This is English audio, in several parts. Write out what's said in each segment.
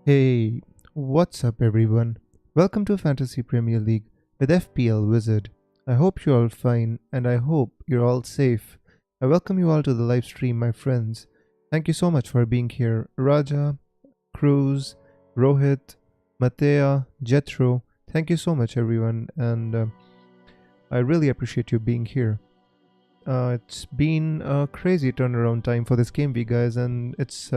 Hey, what's up everyone? Welcome to Fantasy Premier League with FPL Wizard. I hope you're all fine and I hope you're all safe. I welcome you all to the live stream, my friends. Thank you so much for being here. Raja, Cruz, Rohit, Matea, Jethro, thank you so much everyone and I really appreciate you being here. It's been a crazy turnaround time for this game week, guys, and it's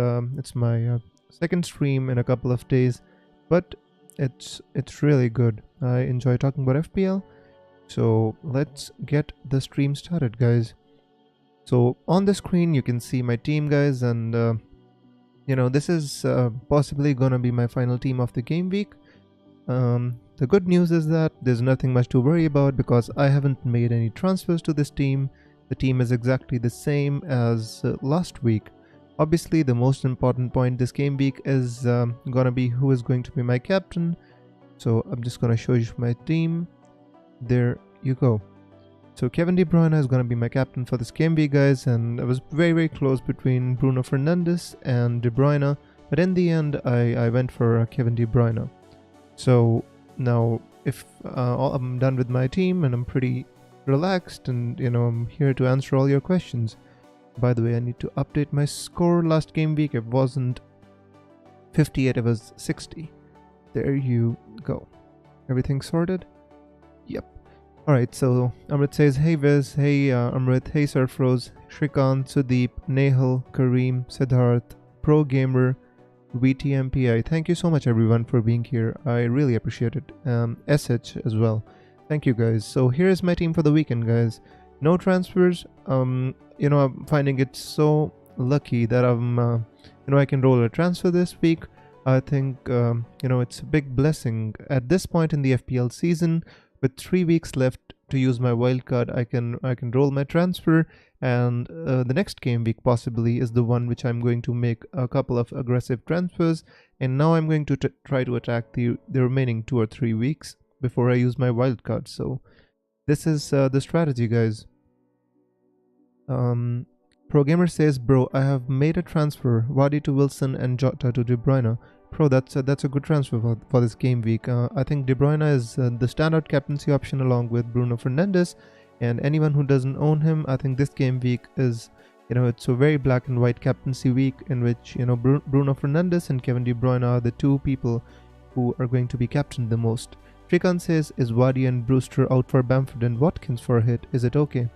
my second stream in a couple of days, but it's really good. I enjoy talking about FPL, so let's get the stream started, guys. So on the screen you can see my team, guys, and this is possibly gonna be my final team of the game week. The good news is that there's nothing much to worry about because I haven't made any transfers to this team. The team is exactly the same as last week. Obviously, the most important point this game week is gonna be who is going to be my captain. So I'm just gonna show you my team. There you go. So Kevin De Bruyne is gonna be my captain for this game week, guys, and I was very close between Bruno Fernandes and De Bruyne, but in the end I went for Kevin De Bruyne. So now if I'm done with my team and I'm pretty relaxed and I'm here to answer all your questions. By the way, I need to update my score. Last game week it wasn't 58, it was 60. There you go. Everything sorted? Yep. Alright, so Amrit says, hey Viz, hey Amrit, hey Surfrose, Shrikant, Sudeep, Nehal, Kareem, Siddharth, Pro Gamer, VTMPI. Thank you so much everyone for being here. I really appreciate it. SH as well. Thank you guys. So here is my team for the weekend, guys. No transfers. I'm finding it so lucky that I can roll a transfer this week. I think it's a big blessing at this point in the FPL season. With 3 weeks left to use my wildcard, I can roll my transfer, and the next game week possibly is the one which I'm going to make a couple of aggressive transfers. And now I'm going to try to attack the remaining 2 or 3 weeks before I use my wildcard. So this is the strategy, guys. ProGamer says, bro, I have made a transfer, Vardy to Wilson and Jota to De Bruyne. Bro, that's a good transfer for this game week. I think De Bruyne is the standout captaincy option along with Bruno Fernandes, and anyone who doesn't own him, I think this game week is, it's a very black and white captaincy week in which, Bruno Fernandes and Kevin De Bruyne are the two people who are going to be captained the most. Shrikant says, is Vardy and Brewster out for Bamford and Watkins for a hit? Is it okay?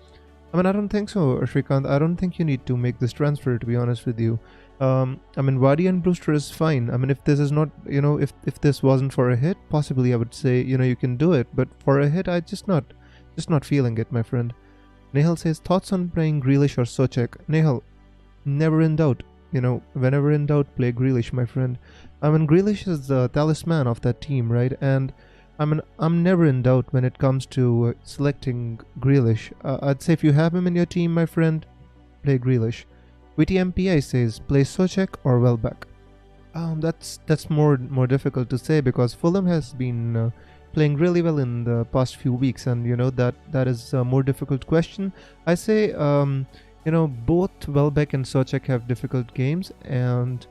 I don't think so, Shrikant. I don't think you need to make this transfer, to be honest with you. Vardy and Brewster is fine. If this is not, if this wasn't for a hit, possibly I would say, you can do it. But for a hit, I just not feeling it, my friend. Nehal says, thoughts on playing Grealish or Soucek? Nehal, never in doubt. Whenever in doubt, play Grealish, my friend. Grealish is the talisman of that team, right? And I'm never in doubt when it comes to selecting Grealish. I'd say if you have him in your team, my friend, play Grealish. VTMPI says, play Soucek or Welbeck. That's more difficult to say because Fulham has been playing really well in the past few weeks, and that is a more difficult question. I say both Welbeck and Soucek have difficult games, and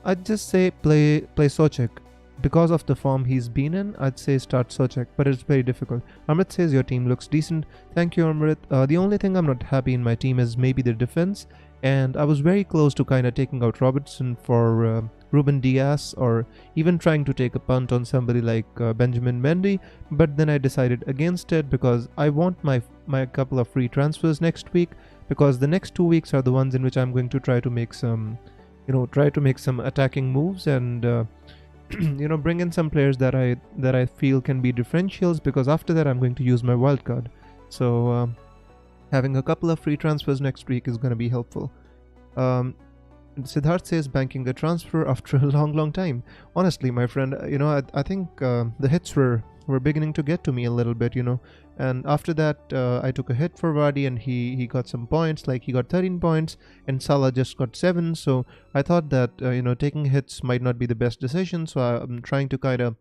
I'd just say play Soucek. Because of the form he's been in, I'd say start Soucek, but it's very difficult. Amrit says your team looks decent. Thank you, Amrit. The only thing I'm not happy in my team is maybe the defense, and I was very close to kind of taking out Robertson for Ruben Diaz, or even trying to take a punt on somebody like Benjamin Mendy, but then I decided against it because I want my couple of free transfers next week, because the next 2 weeks are the ones in which I'm going to try to make some attacking moves and bring in some players that I feel can be differentials, because after that I'm going to use my wildcard. So having a couple of free transfers next week is going to be helpful. Siddharth says, banking a transfer after a long time. Honestly, my friend, I think the hits were beginning to get to me a little bit, and after that I took a hit for Vardy and he got some points, like he got 13 points and Salah just got 7. So I thought that taking hits might not be the best decision, so I'm trying to kind of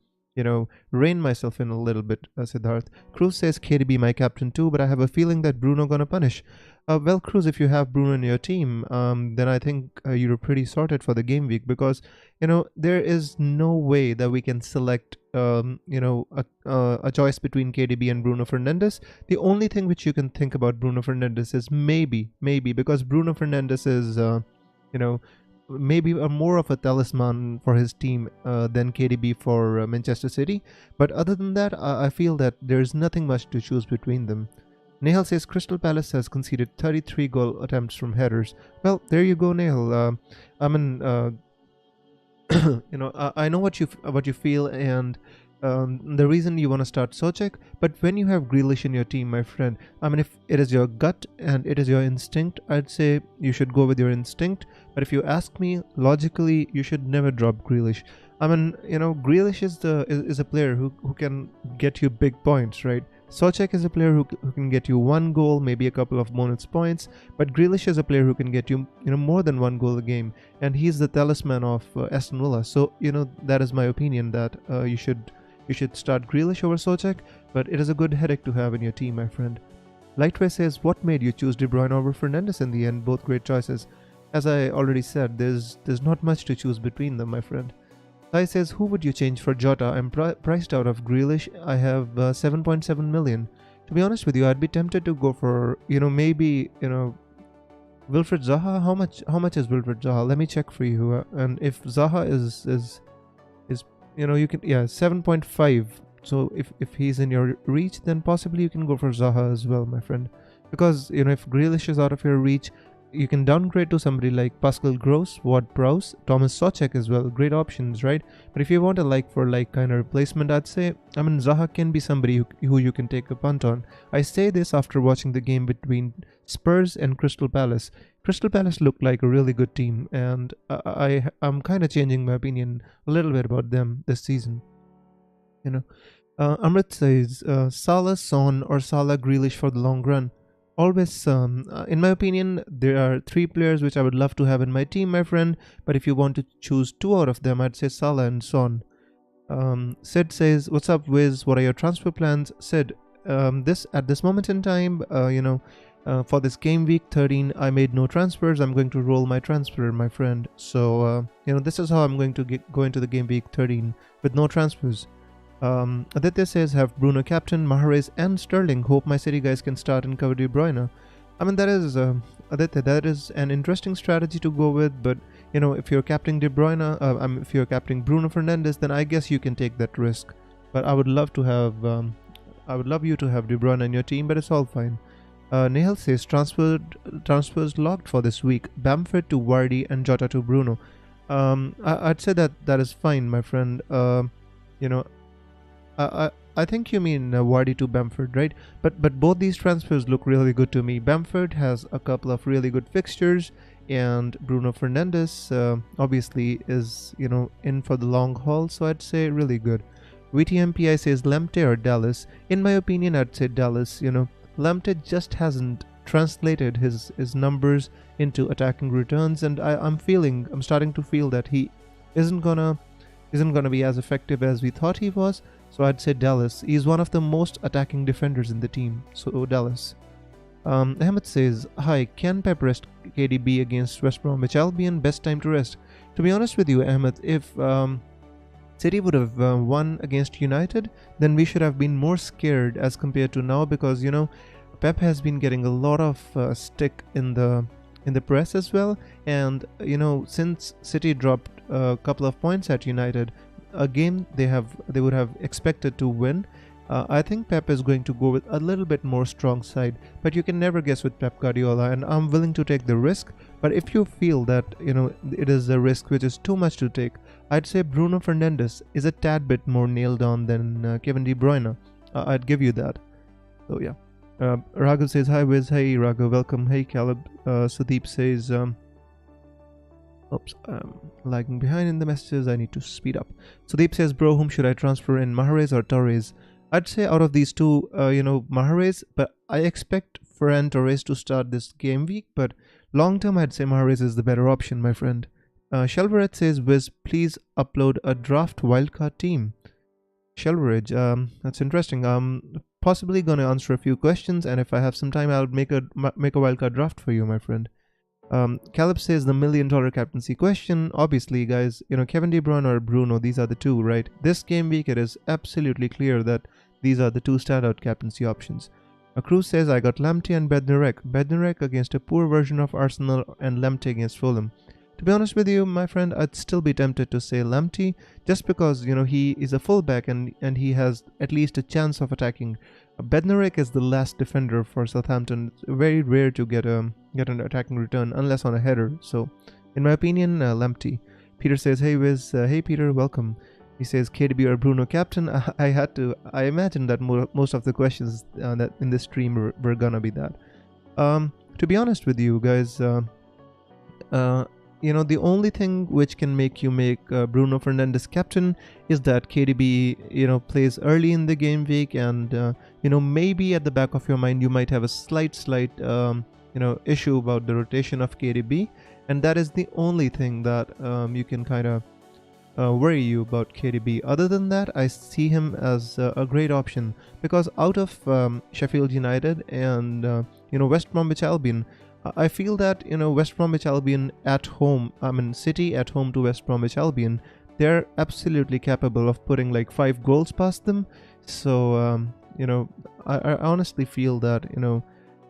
rein myself in a little bit, Siddharth. Cruz says KDB my captain too, but I have a feeling that Bruno gonna punish. Well, Cruz, if you have Bruno in your team, then I think you're pretty sorted for the game week, because there is no way that we can select a choice between KDB and Bruno Fernandes. The only thing which you can think about Bruno Fernandes is maybe because Bruno Fernandes is you know maybe more of a talisman for his team than KDB for Manchester City. But other than that, I feel that there's nothing much to choose between them. Nehal says Crystal Palace has conceded 33 goal attempts from headers. Well, there you go, Nehal. I mean, I know what you feel, and the reason you want to start Socek. But when you have Grealish in your team, my friend, I mean, if it is your gut and it is your instinct, I'd say you should go with your instinct. But if you ask me, logically, you should never drop Grealish. I mean, Grealish is a player who can get you big points, right? Socek is a player who can get you one goal, maybe a couple of bonus points, but Grealish is a player who can get you more than one goal a game, and he's the talisman of Aston Villa. So that is my opinion, that you should start Grealish over Socek, but it is a good headache to have in your team, my friend. Lightway says, what made you choose De Bruyne over Fernandes in the end? Both great choices. As I already said, there's not much to choose between them, my friend. Sai says, who would you change for Jota? I'm priced out of Grealish. I have 7.7 million. To be honest with you, I'd be tempted to go for, maybe, Wilfred Zaha. How much is Wilfred Zaha? Let me check for you. And if Zaha is you can, 7.5. So if he's in your reach, then possibly you can go for Zaha as well, my friend. Because, if Grealish is out of your reach, you can downgrade to somebody like Pascal Gross, Ward-Prowse, Thomas Socek as well. Great options, right? But if you want a like-for-like kind of replacement, I'd say, Zaha can be somebody who you can take a punt on. I say this after watching the game between Spurs and Crystal Palace. Crystal Palace looked like a really good team, and I'm kind of changing my opinion a little bit about them this season. Amrit says, Salah, Son, or Salah, Grealish for the long run. Always, in my opinion, there are three players which I would love to have in my team, my friend. But if you want to choose two out of them, I'd say Salah and Son. Sid says, what's up, Wiz? What are your transfer plans? Sid, at this moment in time, for this game week 13, I made no transfers. I'm going to roll my transfer, my friend. So, this is how I'm going to go into the game week 13 with no transfers. Aditya says, have Bruno captain, Mahrez and Sterling. Hope my City guys can start and cover De Bruyne. I mean, that is, Aditya, that is an interesting strategy to go with, but, if you're captaining De Bruyne, if you're captaining Bruno Fernandes, then I guess you can take that risk. But I would love you to have De Bruyne in your team, but it's all fine. Nehal says, transfers locked for this week. Bamford to Vardy and Jota to Bruno. I'd say that is fine, my friend. I think you mean Vardy to Bamford, right? But both these transfers look really good to me. Bamford has a couple of really good fixtures, and Bruno Fernandes obviously is in for the long haul, so I'd say really good. VTMPI says Lamptey or Dallas. In my opinion, I'd say Dallas. Lamptey just hasn't translated his numbers into attacking returns, and I'm starting to feel that he isn't gonna be as effective as we thought he was. So I'd say Dallas. He's one of the most attacking defenders in the team. So Dallas. Ahmed says, hi, can Pep rest KDB against West Bromwich Albion? Best time to rest. To be honest with you, Ahmed, if City would have won against United, then we should have been more scared as compared to now, because Pep has been getting a lot of stick in the press as well, and since City dropped a couple of points at United, a game they would have expected to win. I think Pep is going to go with a little bit more strong side, but you can never guess with Pep Guardiola, and I'm willing to take the risk. But if you feel that it is a risk which is too much to take, I'd say Bruno Fernandes is a tad bit more nailed on than Kevin De Bruyne. I'd give you that. So yeah. Raghav says, hi Wiz. Hey Raghav, welcome. Hey Caleb. Sudeep says, oops, I'm lagging behind in the messages. I need to speed up. Sudeep says, bro, whom should I transfer in, Mahrez or Torres? I'd say out of these two, Mahrez, but I expect Ferran Torres to start this game week, but long term, I'd say Mahrez is the better option, my friend. Shelveret says, Wiz, please upload a draft wildcard team. Shelveridge, that's interesting. Possibly gonna answer a few questions, and if I have some time, I'll make a wildcard draft for you, my friend. Caleb says the $1,000,000 captaincy question. Obviously, guys, Kevin De Bruyne or Bruno, these are the two, right? This game week, it is absolutely clear that these are the two standout captaincy options. Cruz says I got Lamptey and Bednarek. Bednarek against a poor version of Arsenal and Lamptey against Fulham. To be honest with you, my friend, I'd still be tempted to say Lamptey just because he is a fullback and he has at least a chance of attacking. Bednarek is the last defender for Southampton. It's very rare to get an attacking return unless on a header. So, in my opinion, Lamptey. Peter says, "Hey Wiz, hey Peter, welcome." He says, "KDB or Bruno captain?" I imagine that most of the questions that in this stream were gonna be that. To be honest with you guys, the only thing which can make you make Bruno Fernandes captain is that KDB, plays early in the game week, and maybe at the back of your mind you might have a slight, issue about the rotation of KDB, and that is the only thing that you can kind of worry you about KDB. Other than that, I see him as a great option because out of Sheffield United and West Bromwich Albion, I feel that West Bromwich Albion at home, City at home to West Bromwich Albion, they're absolutely capable of putting like 5 goals past them. So I honestly feel that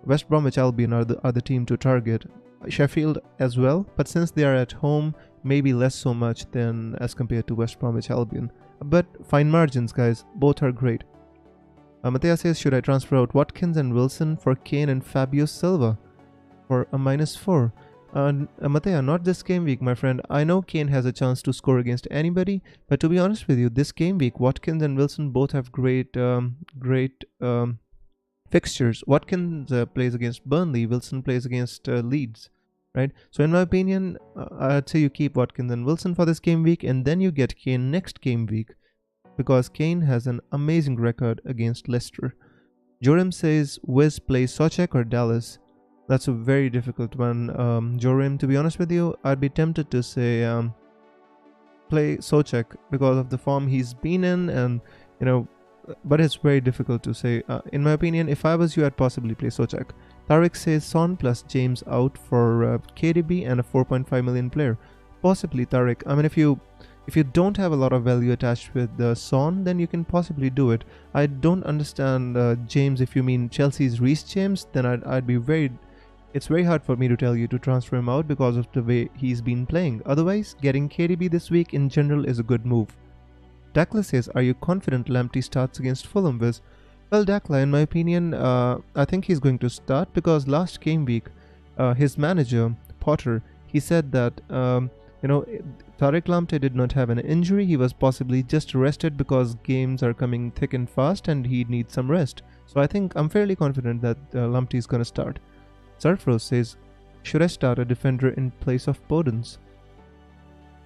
West Bromwich Albion are the team to target. Sheffield as well, but since they are at home, maybe less so much than as compared to West Bromwich Albion. But fine margins, guys. Both are great. Matthias says, should I transfer out Watkins and Wilson for Kane and Fabio Silva for a -4? Matthias, not this game week, my friend. I know Kane has a chance to score against anybody, but to be honest with you, this game week, Watkins and Wilson both have great fixtures. Watkins plays against Burnley, Wilson plays against Leeds. Right, so in my opinion, I'd say you keep Watkins and Wilson for this game week, and then you get Kane next game week because Kane has an amazing record against Leicester. Joram says, Wiz play Soucek or Dallas? That's a very difficult one, Joram. To be honest with you, I'd be tempted to say play Soucek because of the form he's been in, and but it's very difficult to say. In my opinion, if I was you, I'd possibly play Soucek. Tariq says Son plus James out for KDB and a 4.5 million player. Possibly, Tariq. I mean, if you don't have a lot of value attached with Son, then you can possibly do it. I don't understand James. If you mean Chelsea's Reece James, then I'd be very... It's very hard for me to tell you to transfer him out because of the way he's been playing. Otherwise, getting KDB this week in general is a good move. Dakla says, are you confident Lamptey starts against Fulham, Wiz? Well, Dakla, in my opinion, I think he's going to start because last game week, his manager, Potter, he said that, Tariq Lamptey did not have an injury. He was possibly just rested because games are coming thick and fast and he needs some rest. So I think I'm fairly confident that Lamptey is going to start. Surfrose says, should I start a defender in place of Podence?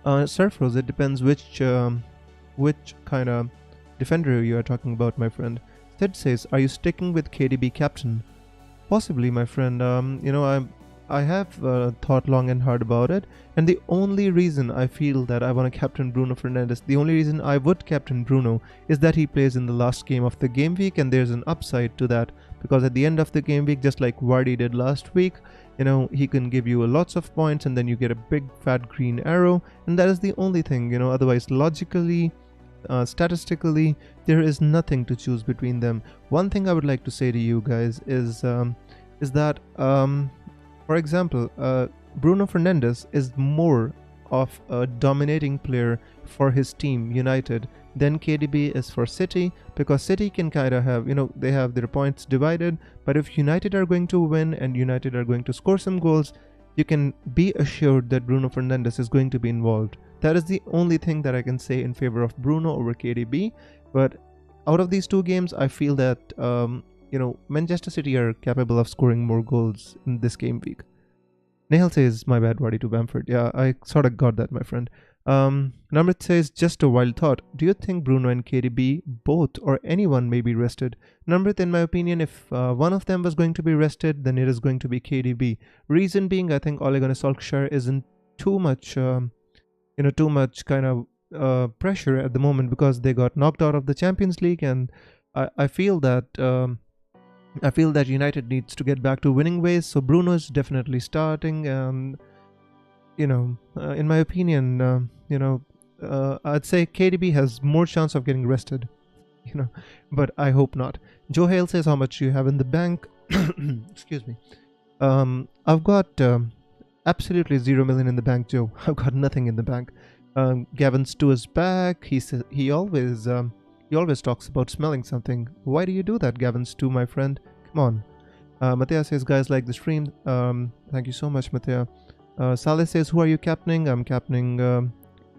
Surfrose, it depends which kind of defender you are talking about, my friend. Ted says, are you sticking with KDB captain? Possibly, my friend. I have thought long and hard about it, and the only reason I feel that I want to captain Bruno Fernandes, the only reason I would captain Bruno is that he plays in the last game of the game week, and there's an upside to that, because at the end of the game week, just like Vardy did last week, he can give you lots of points, and then you get a big fat green arrow, and that is the only thing, otherwise logically, statistically, there is nothing to choose between them. One thing I would like to say to you guys is that, for example, Bruno Fernandes is more of a dominating player for his team, United, than KDB is for City, because City can kind of have, they have their points divided, but if United are going to win and United are going to score some goals, you can be assured that Bruno Fernandes is going to be involved. That is the only thing that I can say in favor of Bruno over KDB. But out of these two games, I feel that Manchester City are capable of scoring more goals in this game week. Nehal says, my bad, Vardy to Bamford. Yeah, I sort of got that, my friend. Namrit says, just a wild thought. Do you think Bruno and KDB, both or anyone, may be rested? Namrit, in my opinion, if one of them was going to be rested, then it is going to be KDB. Reason being, I think Ole Gunnar Solskjaer isn't too much kind of pressure at the moment because they got knocked out of the Champions League, and I feel that United needs to get back to winning ways. So Bruno is definitely starting, and in my opinion, I'd say KDB has more chance of getting rested. But I hope not. Joe Hale says, how much you have in the bank? Excuse me. I've got absolutely 0 million in the bank, Joe. I've got nothing in the bank. Gavin Stu is back. He says he always talks about smelling something. Why do you do that, Gavin Stu, my friend? Come on. Matthias says, guys, like the stream. Thank you so much, Matthias. Saleh says, who are you captaining? I'm captaining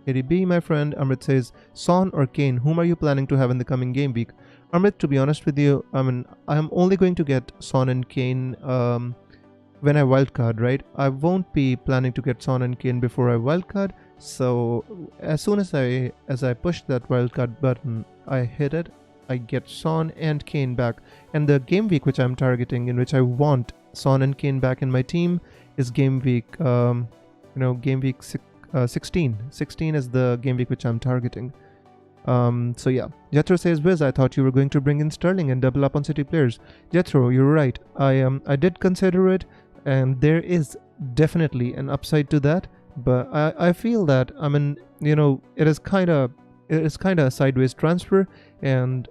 KDB, my friend. Amrit says, Son or Kane, whom are you planning to have in the coming game week? Amrit, to be honest with you, I'm only going to get Son and Kane when I wildcard, right? I won't be planning to get Son and Kane before I wildcard. So as soon as I push that wildcard button, I hit it, I get Son and Kane back. And the game week which I'm targeting, in which I want Son and Kane back in my team, is game week, game week 16. 16 is the game week which I'm targeting. So yeah, Jethro says, Wiz, I thought you were going to bring in Sterling and double up on City players. Jethro, you're right. I did consider it, and there is definitely an upside to that. But I feel that it is kind of a sideways transfer, and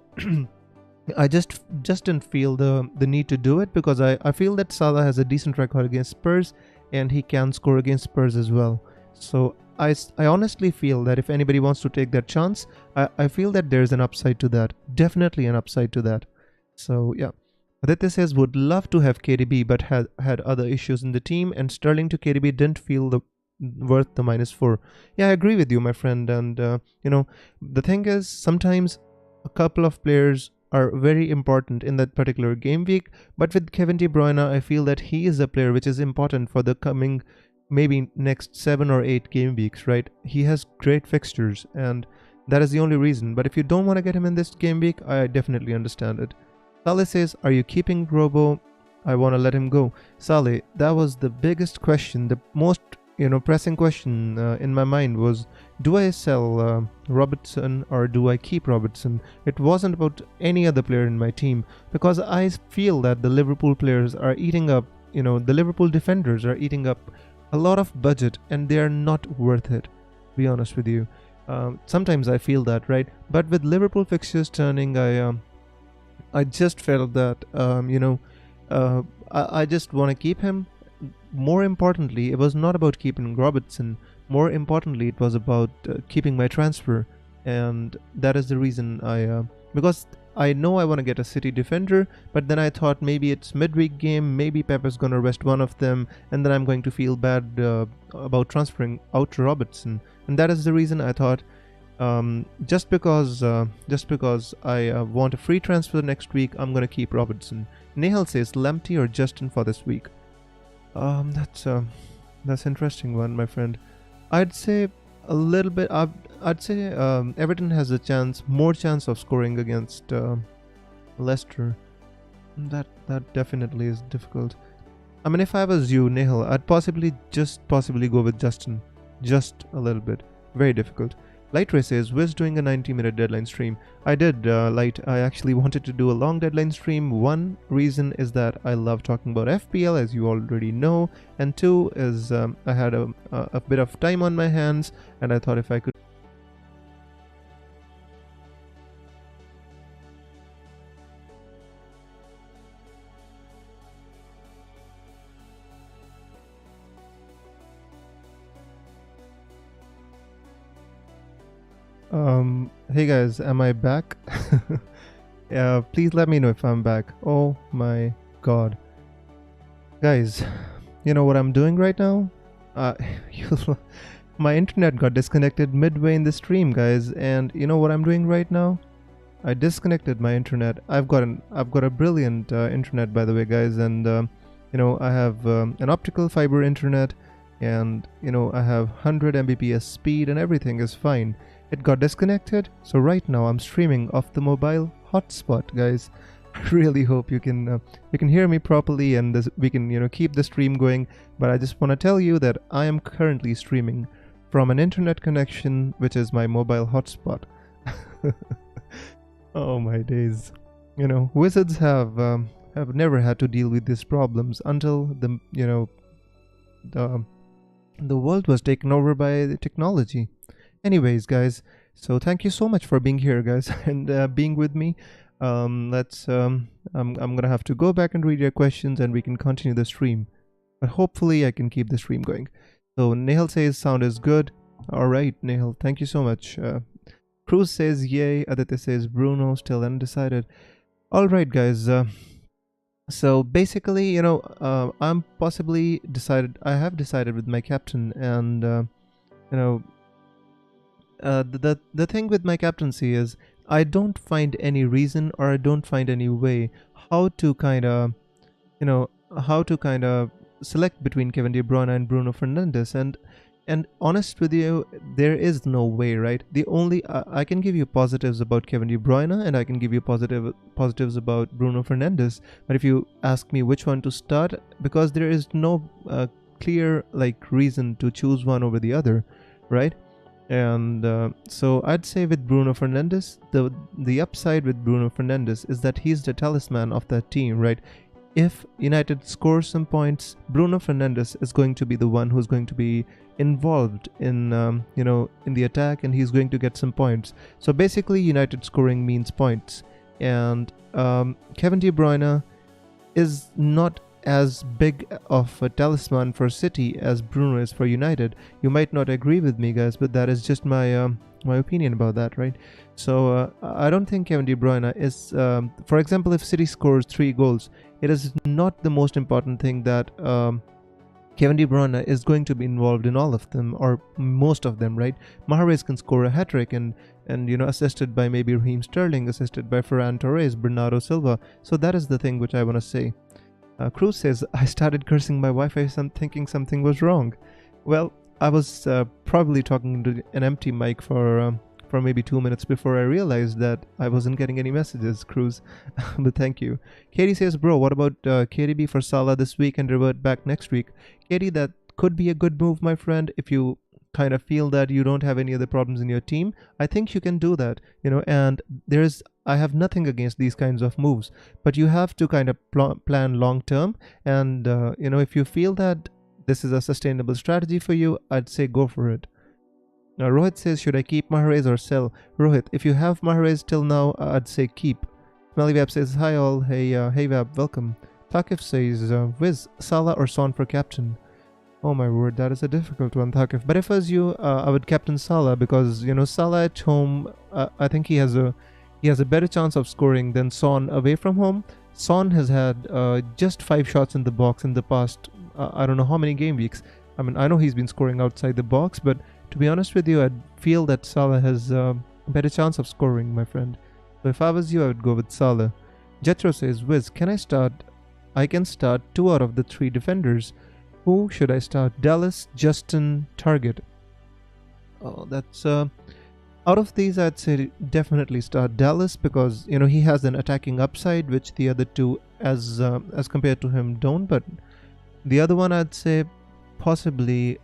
I just didn't feel the need to do it because I feel that Salah has a decent record against Spurs, and he can score against Spurs as well. So I honestly feel that if anybody wants to take that chance, I feel that there's an upside to that. Definitely an upside to that. So yeah. Aditya says, would love to have KDB but had other issues in the team, and Sterling to KDB didn't feel worth the -4. Yeah, I agree with you, my friend. And the thing is, sometimes a couple of players are very important in that particular game week, but with Kevin De Bruyne, I feel that he is a player which is important for the coming maybe next 7 or 8 game weeks, right? He has great fixtures, and that is the only reason. But if you don't want to get him in this game week, I definitely understand it. Saleh says, are you keeping Robo? I want to let him go. Saleh, that was the biggest question, the most pressing question in my mind was, do I sell Robertson or do I keep Robertson? It wasn't about any other player in my team, because I feel that the Liverpool players are eating up, the Liverpool defenders are eating up a lot of budget, and they are not worth it, to be honest with you. Sometimes I feel that, right? But with Liverpool fixtures turning, I just felt that I just want to keep him. More importantly, it was not about keeping Robertson. More importantly, it was about keeping my transfer, and that is the reason because I know I want to get a City defender, but then I thought maybe it's midweek game, maybe Pep is going to rest one of them, and then I'm going to feel bad about transferring out to Robertson, and that is the reason I thought just because I want a free transfer next week, I'm going to keep Robertson. Nehal says, Lamptey or Justin for this week? That's interesting one, my friend. I'd say a little bit. I'd say Everton has more chance of scoring against Leicester. That definitely is difficult. I mean, if I was you, Nehal, I'd possibly go with Justin, just a little bit. Very difficult. Lightray says, Wiz doing a 90-minute deadline stream. I did, Light. I actually wanted to do a long deadline stream. One reason is that I love talking about FPL, as you already know. And two is I had a bit of time on my hands, and I thought if I could... Hey guys, am I back? Please let me know if I'm back. Oh my god. Guys, you know what I'm doing right now? My internet got disconnected midway in the stream, guys, and you know what I'm doing right now? I disconnected my internet. I've got a brilliant internet, by the way, guys, and I have an optical fiber internet, and I have 100 Mbps speed, and everything is fine. It got disconnected, so right now I'm streaming off the mobile hotspot, guys. I really hope you can hear me properly, and we can keep the stream going. But I just want to tell you that I am currently streaming from an internet connection, which is my mobile hotspot. Oh my days. Wizards have never had to deal with these problems until the the world was taken over by the technology. Anyways, guys, so thank you so much for being here, guys, and being with me. Let's. I'm gonna have to go back and read your questions, and we can continue the stream. But hopefully, I can keep the stream going. So Nehal says sound is good. All right, Nehal, thank you so much. Cruz says yay. Aditya says Bruno still undecided. All right, guys. So basically, I'm possibly decided. I have decided with my captain, and you know, the thing with my captaincy is I don't find any reason or I don't find any way how to kind of how to kind of select between Kevin De Bruyne and Bruno Fernandes, and honest with you, there is no way, right? The only I can give you positives about Kevin De Bruyne and I can give you positives about Bruno Fernandes, but if you ask me which one to start, because there is no clear reason to choose one over the other, right? And so I'd say with Bruno Fernandes, the upside with Bruno Fernandes is that he's the talisman of that team, right? If United scores some points, Bruno Fernandes is going to be the one who's going to be involved in in the attack, and he's going to get some points. So basically, United scoring means points, and Kevin De Bruyne is not as big of a talisman for City as Bruno is for United. You might not agree with me, guys, but that is just my my opinion about that, right? So I don't think Kevin De Bruyne is, for example, if City scores 3 goals, it is not the most important thing that Kevin De Bruyne is going to be involved in all of them or most of them, right? Mahrez can score a hat-trick and assisted by maybe Raheem Sterling, assisted by Ferran Torres, Bernardo Silva. So that is the thing which I want to say. Cruz says, I started cursing my Wi-Fi thinking something was wrong. Well, I was probably talking to an empty mic for maybe 2 minutes before I realized that I wasn't getting any messages, Cruz. But thank you. Katie says, bro, what about KDB for Salah this week and revert back next week? Katie, that could be a good move, my friend, if you kind of feel that you don't have any other problems in your team. I think you can do that, and I have nothing against these kinds of moves, but you have to kind of plan long term, and if you feel that this is a sustainable strategy for you, I'd say go for it. Now Rohit says, should I keep Mahrez or sell? Rohit, if you have Mahrez till now, I'd say keep. Smelly Web says, hi all. Hey Web, welcome. Takif says, Wiz, Salah or Son for captain? Oh my word, that is a difficult one, Takif. But if I was you, I would captain Salah, because Salah at home, I think he has a better chance of scoring than Son away from home. Son has had just 5 shots in the box in the past I don't know how many game weeks. I mean, I know he's been scoring outside the box, but to be honest with you, I feel that Salah has a better chance of scoring, my friend. So if I was you, I would go with Salah. Jethro says, Wiz, can I start? I can start 2 out of the 3 defenders. Who should I start? Dallas, Justin, Target. Oh, that's out of these, I'd say definitely start Dallas, because he has an attacking upside which the other 2 as compared to him don't. But the other one, I'd say possibly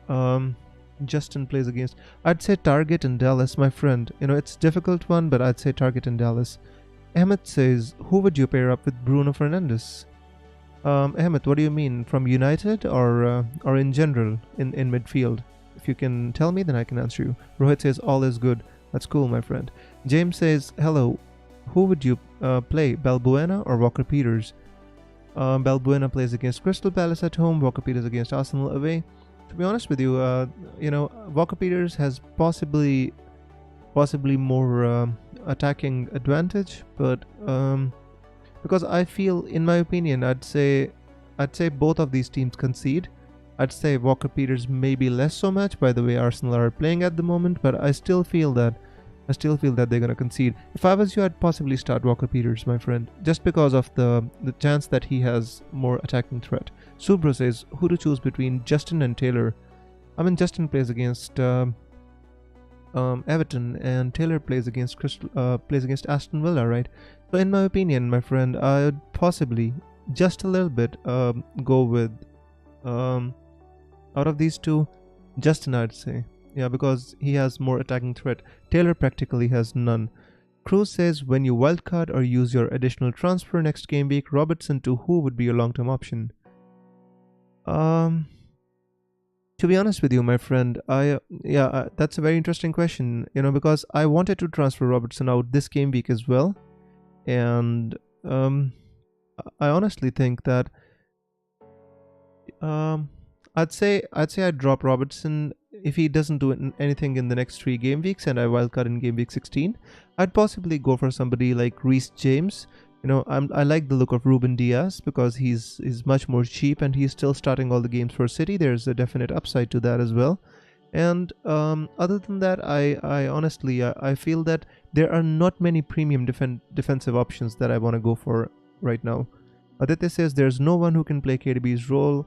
Justin plays against. I'd say Target and Dallas, my friend. It's a difficult one, but I'd say Target and Dallas. Ahmed says, who would you pair up with Bruno Fernandes? Ahmed, what do you mean? From United or in general in midfield? If you can tell me, then I can answer you. Rohit says, all is good. That's cool, my friend. James says, hello. Who would you play, Balbuena or Walker-Peters? Balbuena plays against Crystal Palace at home. Walker-Peters against Arsenal away. To be honest with you, Walker-Peters has possibly more attacking advantage, but because I feel, in my opinion, I'd say both of these teams concede. I'd say Walker-Peters maybe less so much by the way Arsenal are playing at the moment, but I still feel that they're gonna concede. If I was you, I'd possibly start Walker-Peters, my friend, just because of the chance that he has more attacking threat. Subro says, who to choose between Justin and Taylor? I mean, Justin plays against Everton, and Taylor plays against Aston Villa, right? So in my opinion, my friend, I would possibly just a little bit go with out of these 2, Justin, I'd say. Yeah, because he has more attacking threat. Taylor practically has none. Cruz says when you wildcard or use your additional transfer next game week, Robertson to who would be your long-term option? Um, to be honest with you, my friend, that's a very interesting question. Because I wanted to transfer Robertson out this game week as well, and I honestly think that um, I'd say I'd drop Robertson if he doesn't do anything in the next 3 game weeks, and I wildcard in game week 16. I'd possibly go for somebody like Reece James. I like the look of Ruben Diaz because he's much more cheap and he's still starting all the games for City. There's a definite upside to that as well. And other than that, I honestly I feel that there are not many premium defensive options that I want to go for right now. Aditya says there's no one who can play KDB's role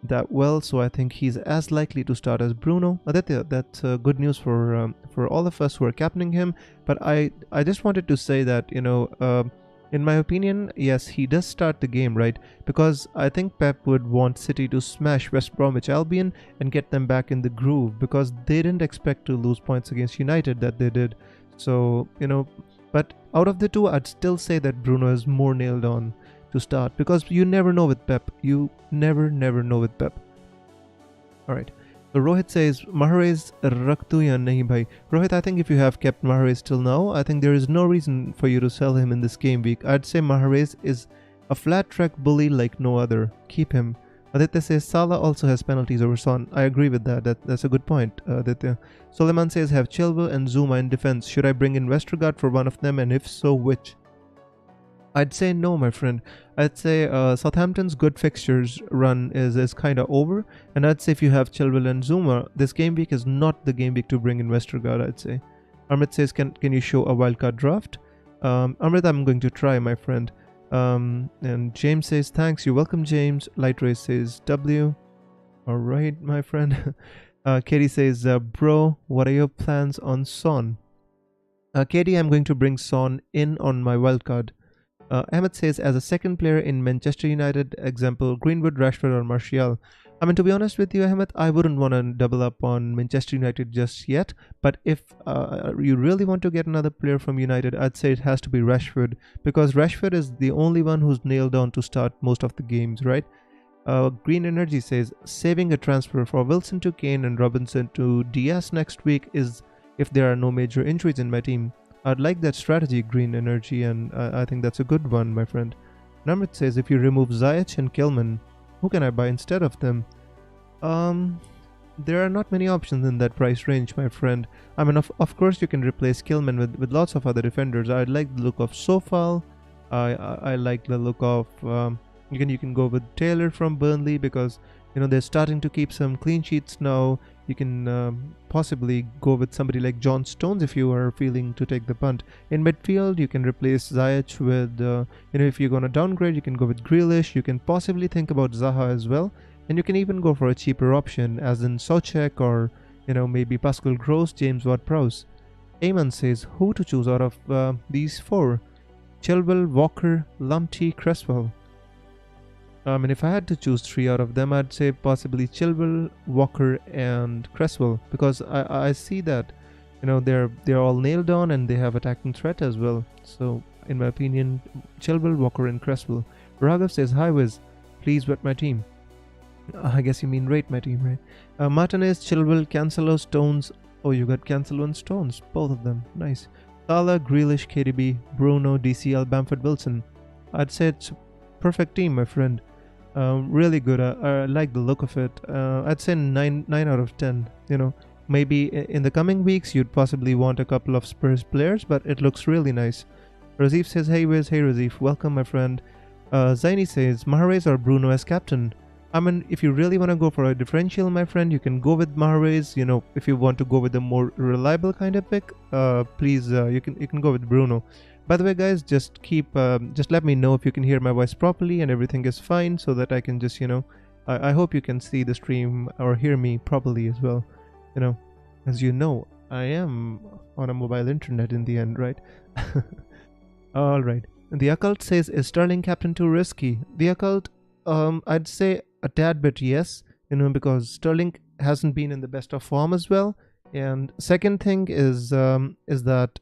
that well, so I think he's as likely to start as Bruno. Aditya, that's good news for all of us who are captaining him. But I just wanted to say that in my opinion, yes, he does start the game, right? Because I think Pep would want City to smash West Bromwich Albion and get them back in the groove, because they didn't expect to lose points against United that they did. So but out of the two, I'd still say that Bruno is more nailed on to start, because you never know with Pep. You never know with Pep. Alright. So Rohit says, Mahrez rakh ya nahi bhai. Rohit, I think if you have kept Mahrez till now, I think there is no reason for you to sell him in this game week. I'd say Mahrez is a flat track bully like no other. Keep him. Aditya says Salah also has penalties over Son. I agree with that. That's a good point, Aditya. Suleiman says have Chilwell and Zuma in defense. Should I bring in Westergaard for one of them, and if so, which? I'd say no, my friend. I'd say Southampton's good fixtures run is kind of over, and I'd say if you have Chilwell and Zuma, this game week is not the game week to bring in Westergaard, I'd say. Amit says, can you show a wildcard draft? Amit, I'm going to try, my friend. And James says, thanks. You're welcome, James. Light Race says, W. Alright, my friend. Katie says, bro, what are your plans on Son? Katie, I'm going to bring Son in on my wildcard. Ahmed says, as a second player in Manchester United, example, Greenwood, Rashford or Martial. I mean, to be honest with you, Ahmed, I wouldn't want to double up on Manchester United just yet. But if you really want to get another player from United, I'd say it has to be Rashford. Because Rashford is the only one who's nailed on to start most of the games, right? Green Energy says, saving a transfer for Wilson to Kane and Robertson to Diaz next week is if there are no major injuries in my team. I'd like that strategy, Green Energy, and I think that's a good one, my friend. Namrit says, if you remove Ziyech and Kilman, who can I buy instead of them? There are not many options in that price range, my friend. I mean, of course you can replace Kilman with lots of other defenders. I like the look of Sofal. I like the look of... you can go with Taylor from Burnley, because they're starting to keep some clean sheets now. You can possibly go with somebody like John Stones if you are feeling to take the punt. In midfield, you can replace Ziyech with, if you're going to downgrade, you can go with Grealish. You can possibly think about Zaha as well. And you can even go for a cheaper option, as in Soucek or, maybe Pascal Gross, James Ward-Prowse. Eamon says, who to choose out of these four? Chilwell, Walker, Lumpty, Cresswell. And if I had to choose 3 out of them, I'd say possibly Chilwell, Walker, and Cresswell, because I see that they're all nailed on and they have attacking threat as well. So in my opinion, Chilwell, Walker, and Cresswell. Raghav says, hi Wiz, please wet my team. I guess you mean rate my team, right? Martinez, Chilwell, Cancelo, Stones. Oh, you got Cancelo and Stones, both of them. Nice. Salah, Grealish, KDB, Bruno, DCL, Bamford, Wilson. I'd say it's a perfect team, my friend. Really good. I like the look of it. I'd say 9 out of 10. Maybe in the coming weeks you'd possibly want a couple of Spurs players, but it looks really nice. Razif says, hey Wiz, hey Razif, welcome my friend. Zaini says, Mahrez or Bruno as captain? I mean, if you really want to go for a differential, my friend, you can go with Mahrez. If you want to go with a more reliable kind of pick, please, you can go with Bruno. By the way, guys, just let me know if you can hear my voice properly and everything is fine, so that I can just, I hope you can see the stream or hear me properly as well. As you know, I am on a mobile internet in the end, right? Alright. The Occult says, is Sterling captain too risky? The Occult, I'd say a tad bit yes, because Sterling hasn't been in the best of form as well. And second thing is that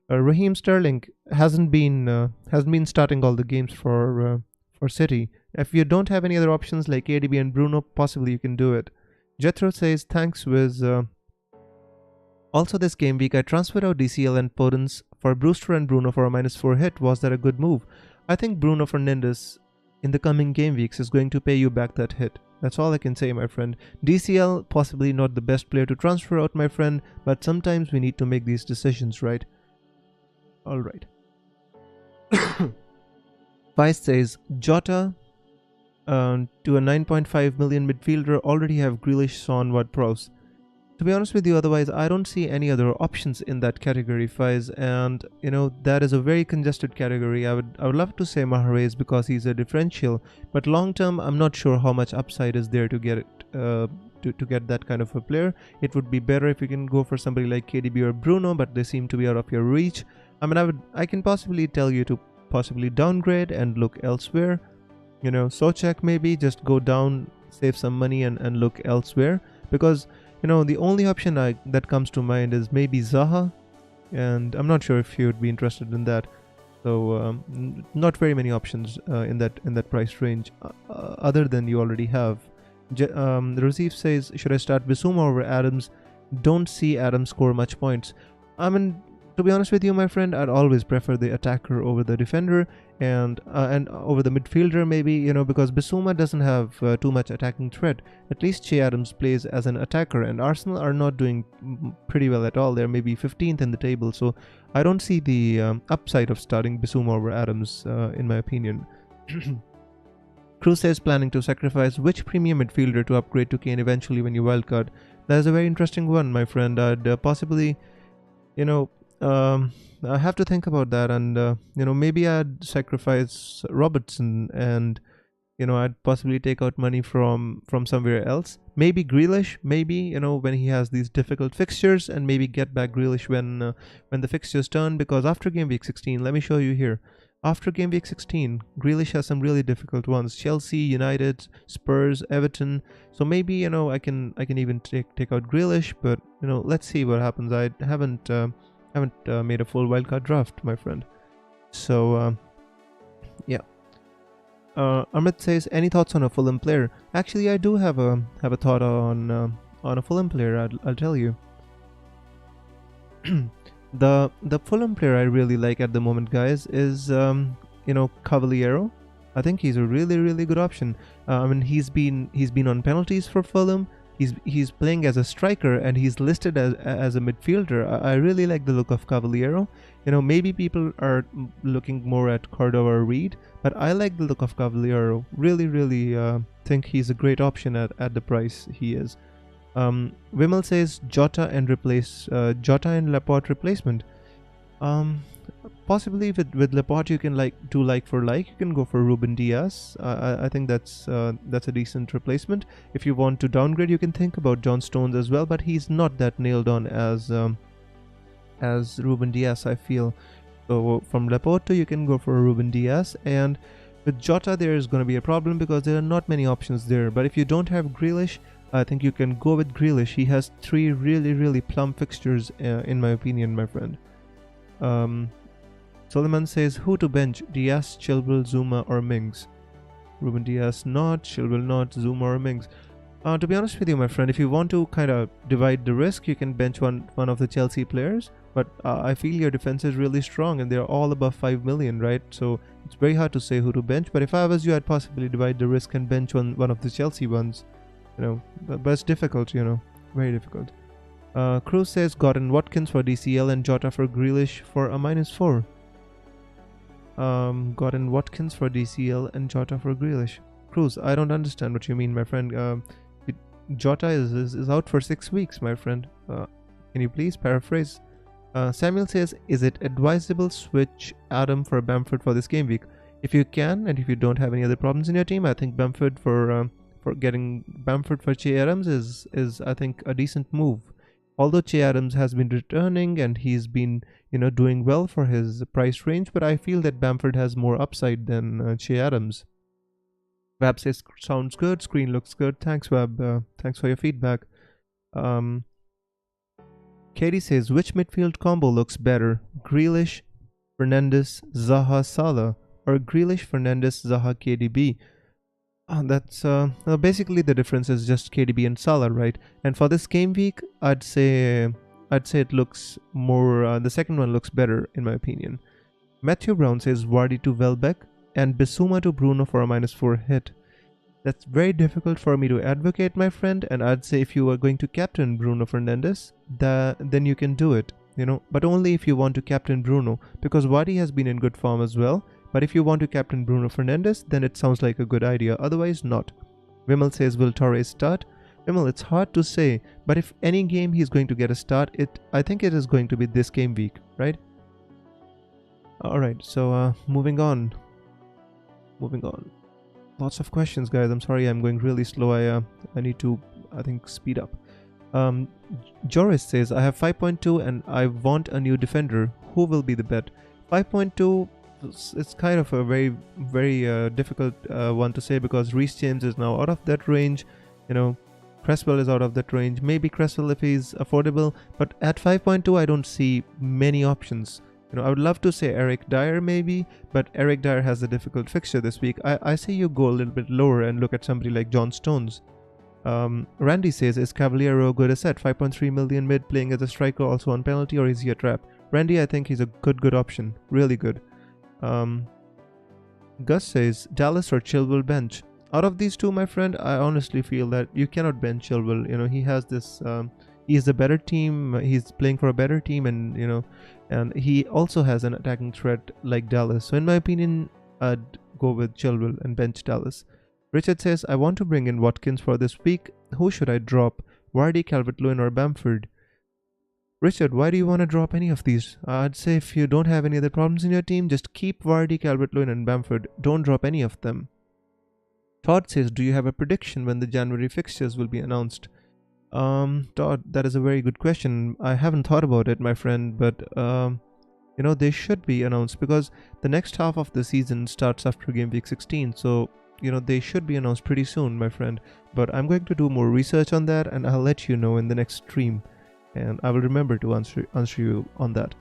Raheem Sterling hasn't been starting all the games for City. If you don't have any other options like ADB and Bruno, possibly you can do it. Jethro says thanks with also this game week I transferred out DCL and Podence for Brewster and Bruno for a -4 hit. Was that a good move? I think Bruno Fernandes in the coming game weeks is going to pay you back that hit. That's all I can say, my friend. DCL, possibly not the best player to transfer out, my friend, but sometimes we need to make these decisions, right? Alright. Vice says, Jota to a 9.5 million midfielder, already have Grealish, Son, Ward-Prowse. To be honest with you, otherwise, I don't see any other options in that category, Faiz, and that is a very congested category. I would love to say Mahrez because he's a differential, but long term, I'm not sure how much upside is there to get it to get that kind of a player. It would be better if you can go for somebody like KDB or Bruno, but they seem to be out of your reach. I mean, I can possibly tell you to possibly downgrade and look elsewhere. Sochak maybe just go down, save some money and look elsewhere because. The only option that comes to mind is maybe Zaha, and I'm not sure if you would be interested in that. So not very many options in that price range, other than you already have. Rosif says, should I start Bissouma over Adams? Don't see Adams score much points. I mean, to be honest with you, my friend, I'd always prefer the attacker over the defender and over the midfielder, maybe, because Bissouma doesn't have too much attacking threat. At least Che Adams plays as an attacker, and Arsenal are not doing pretty well at all. They're maybe 15th in the table, so I don't see the upside of starting Bissouma over Adams, in my opinion. Cruz says planning to sacrifice which premium midfielder to upgrade to Kane eventually when you wildcard. That is a very interesting one, my friend. I'd possibly, I have to think about that, and maybe I'd sacrifice Robertson, and I'd possibly take out money from somewhere else. Maybe Grealish, maybe when he has these difficult fixtures, and maybe get back Grealish when the fixtures turn. Because after game week 16, let me show you here. After game week 16, Grealish has some really difficult ones: Chelsea, United, Spurs, Everton. So maybe I can even take out Grealish, but let's see what happens. I haven't made a full wildcard draft, my friend. So yeah. Amit says, any thoughts on a Fulham player? Actually, I do have a thought on a Fulham player. I'll tell you. The Fulham player I really like at the moment, guys, is Cavaliero. I think he's a really good option. I mean, he's been on penalties for Fulham. He's playing as a striker, and he's listed as a midfielder. I really like the look of Cavaliero. Maybe people are looking more at Cordova or Reed, but I like the look of Cavaliero. Really think he's a great option at the price he is. Wimmel says Jota and Laporte replacement. Possibly with Laporte you can do like for like. You can go for Ruben Diaz. I think that's a decent replacement. If you want to downgrade, you can think about John Stones as well, but he's not that nailed on as Ruben Diaz, I feel. So from Laporte you can go for Ruben Diaz, and with Jota there is going to be a problem because there are not many options there. But if you don't have Grealish, I think you can go with Grealish. He has 3 really plum fixtures, in my opinion, my friend. Solomon says, who to bench? Diaz, Chilwell, Zuma or Mings? Ruben Diaz not, Chilwell not, Zuma or Mings. To be honest with you, my friend, if you want to kind of divide the risk, you can bench one of the Chelsea players. But I feel your defense is really strong, and they're all above 5 million, right? So it's very hard to say who to bench. But if I was you, I'd possibly divide the risk and bench one of the Chelsea ones. But it's difficult, very difficult. Cruz says Gordon Watkins for DCL and Jota for Grealish for a -4. Gordon Watkins for DCL and Jota for Grealish. Cruz, I don't understand what you mean, my friend. Jota is out for 6 weeks, my friend. Can you please paraphrase? Samuel says, is it advisable switch Adam for Bamford for this game week? If you can, and if you don't have any other problems in your team, I think Bamford for getting Bamford for Che Adams is I think a decent move. Although Che Adams has been returning and he's been doing well for his price range, but I feel that Bamford has more upside than Che Adams. Wab says sounds good, screen looks good. Thanks, Wab. Thanks for your feedback. Katie says, which midfield combo looks better? Grealish, Fernandes, Zaha, Salah, or Grealish, Fernandes, Zaha, KDB? That's basically the difference is just KDB and Salah, right? And for this game week, I'd say it looks more. The second one looks better in my opinion. Matthew Brown says Vardy to Welbeck and Bissouma to Bruno for a -4 hit. That's very difficult for me to advocate, my friend, and I'd say if you are going to captain Bruno Fernandes, then you can do it, but only if you want to captain Bruno, because Vardy has been in good form as well. But if you want to captain Bruno Fernandes, then it sounds like a good idea, otherwise not. Vimal says, will Torres start? Vimal, it's hard to say, but if any game he's going to get a start, I think it is going to be this game week, right? Alright, so moving on. Lots of questions, guys. I'm sorry, I'm going really slow. I need to, I think, speed up. Joris says, I have 5.2 and I want a new defender. Who will be the bet? 5.2, it's kind of a very, very difficult one to say, because Reece James is now out of that range. Cresswell is out of that range. Maybe Cresswell if he's affordable, but at 5.2, I don't see many options. I would love to say Eric Dyer maybe, but Eric Dyer has a difficult fixture this week. I say you go a little bit lower and look at somebody like John Stones. Randy says, is Cavaliero a good asset? 5.3 million mid, playing as a striker, also on penalty, or is he a trap? Randy, I think he's a good option. Really good. Gus says, Dallas or Chilwell bench? Out of these two, my friend, I honestly feel that you cannot bench Chilwell. He has this... he is a better team. He's playing for a better team, and and he also has an attacking threat like Dallas. So in my opinion, I'd go with Chilwell and bench Dallas. Richard says, I want to bring in Watkins for this week. Who should I drop? Vardy, Calvert-Lewin, or Bamford? Richard, why do you want to drop any of these? I'd say if you don't have any other problems in your team, just keep Vardy, Calvert-Lewin, and Bamford. Don't drop any of them. Todd says, do you have a prediction when the January fixtures will be announced? Todd, that is a very good question. I haven't thought about it, my friend, but they should be announced, because the next half of the season starts after game week 16. So they should be announced pretty soon, my friend. But I'm going to do more research on that, and I'll let you know in the next stream, and I will remember to answer you on that.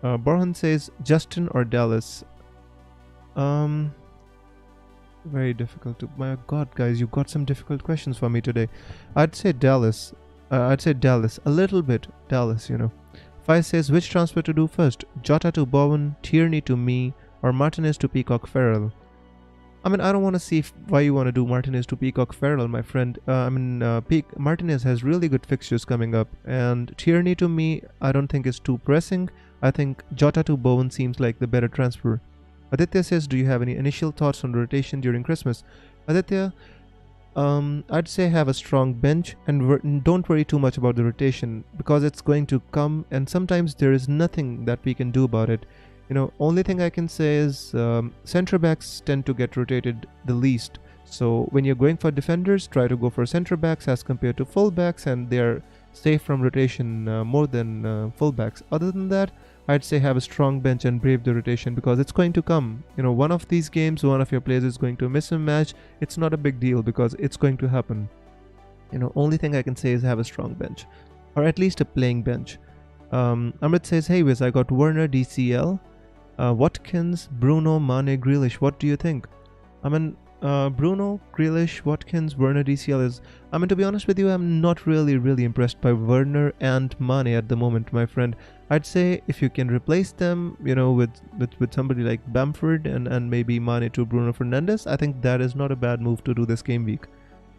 Borhan says, Justin or Dallas? Very difficult to... My god, guys, you've got some difficult questions for me today. I'd say Dallas. A little bit Dallas, Fai says, which transfer to do first? Jota to Bowen, Tierney to me, or Martinez to Peacock Farrell? I don't want to see why you want to do Martinez to Peacock Farrell, my friend. Martinez has really good fixtures coming up, and Tierney to me, I don't think is too pressing. I think Jota to Bowen seems like the better transfer. Aditya says, do you have any initial thoughts on rotation during Christmas? Aditya, I'd say have a strong bench and don't worry too much about the rotation, because it's going to come, and sometimes there is nothing that we can do about it. Only thing I can say is centre backs tend to get rotated the least. So when you're going for defenders, try to go for centre backs as compared to full backs, and they're safe from rotation more than full backs. Other than that, I'd say have a strong bench and brave the rotation, because it's going to come. One of these games, one of your players is going to miss a match. It's not a big deal, because it's going to happen. Only thing I can say is have a strong bench, or at least a playing bench. Amit says, hey Wiz, I got Werner DCL, Watkins, Bruno, Mane, Grealish. What do you think? Bruno, Grealish, Watkins, Werner DCL is... to be honest with you, I'm not really impressed by Werner and Mane at the moment, my friend. I'd say if you can replace them, with somebody like Bamford and maybe Mane to Bruno Fernandes, I think that is not a bad move to do this game week.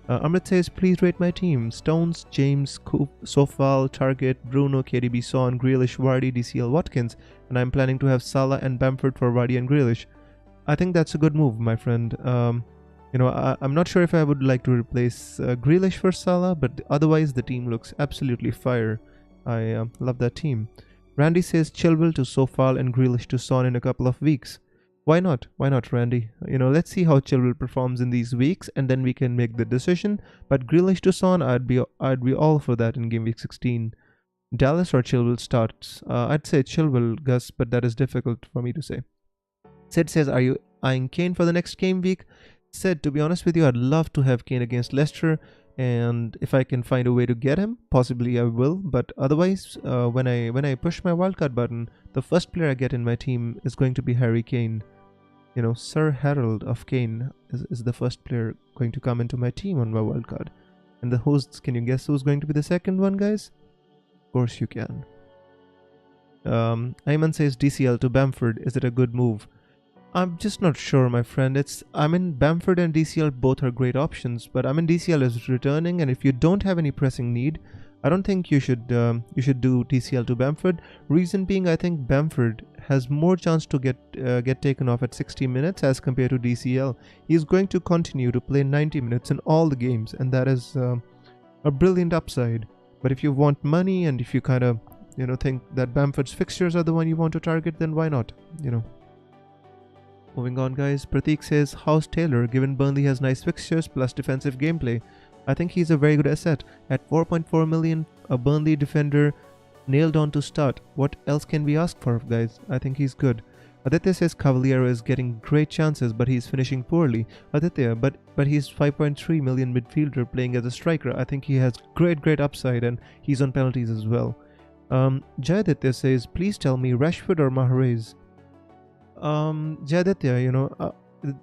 Amit says, please rate my team. Stones, James, Sofal, Target, Bruno, KDB, Son, Grealish, Vardy, DCL, Watkins, and I'm planning to have Salah and Bamford for Vardy and Grealish. I think that's a good move, my friend. I'm not sure if I would like to replace Grealish for Salah, but otherwise the team looks absolutely fire. I love that team. Randy says Chilwell to Sofal and Grealish to Son in a couple of weeks. Why not? Why not, Randy? Let's see how Chilwell performs in these weeks, and then we can make the decision. But Grealish to Son, I'd be all for that in game week 16. Dallas or Chilwell starts? I'd say Chilwell, Gus, but that is difficult for me to say. Sid says, are you eyeing Kane for the next game week? Sid, to be honest with you, I'd love to have Kane against Leicester, and if I can find a way to get him, possibly I will. But otherwise, when I push my wildcard button, the first player I get in my team is going to be Harry Kane. You know, Sir Harold of Kane is the first player going to come into my team on my wildcard. And the hosts, can you guess who's going to be the second one, guys? Of course you can. Ayman says DCL to Bamford. Is it a good move? I'm just not sure, my friend. Bamford and DCL both are great options, but DCL is returning, and if you don't have any pressing need, I don't think you should do DCL to Bamford. Reason being, I think Bamford has more chance to get taken off at 60 minutes as compared to DCL. He's going to continue to play 90 minutes in all the games, and that is a brilliant upside. But if you want money and if you kind of think that Bamford's fixtures are the one you want to target, then why not? Moving on, guys. Pratik says, how's Taylor, given Burnley has nice fixtures plus defensive gameplay? I think he's a very good asset. At 4.4 million, a Burnley defender nailed on to start. What else can we ask for, guys? I think he's good. Aditya says Cavaliero is getting great chances, but he's finishing poorly. Aditya, but he's 5.3 million midfielder playing as a striker. I think he has great upside, and he's on penalties as well. Jayaditya says, please tell me Rashford or Mahrez. Jayaditya,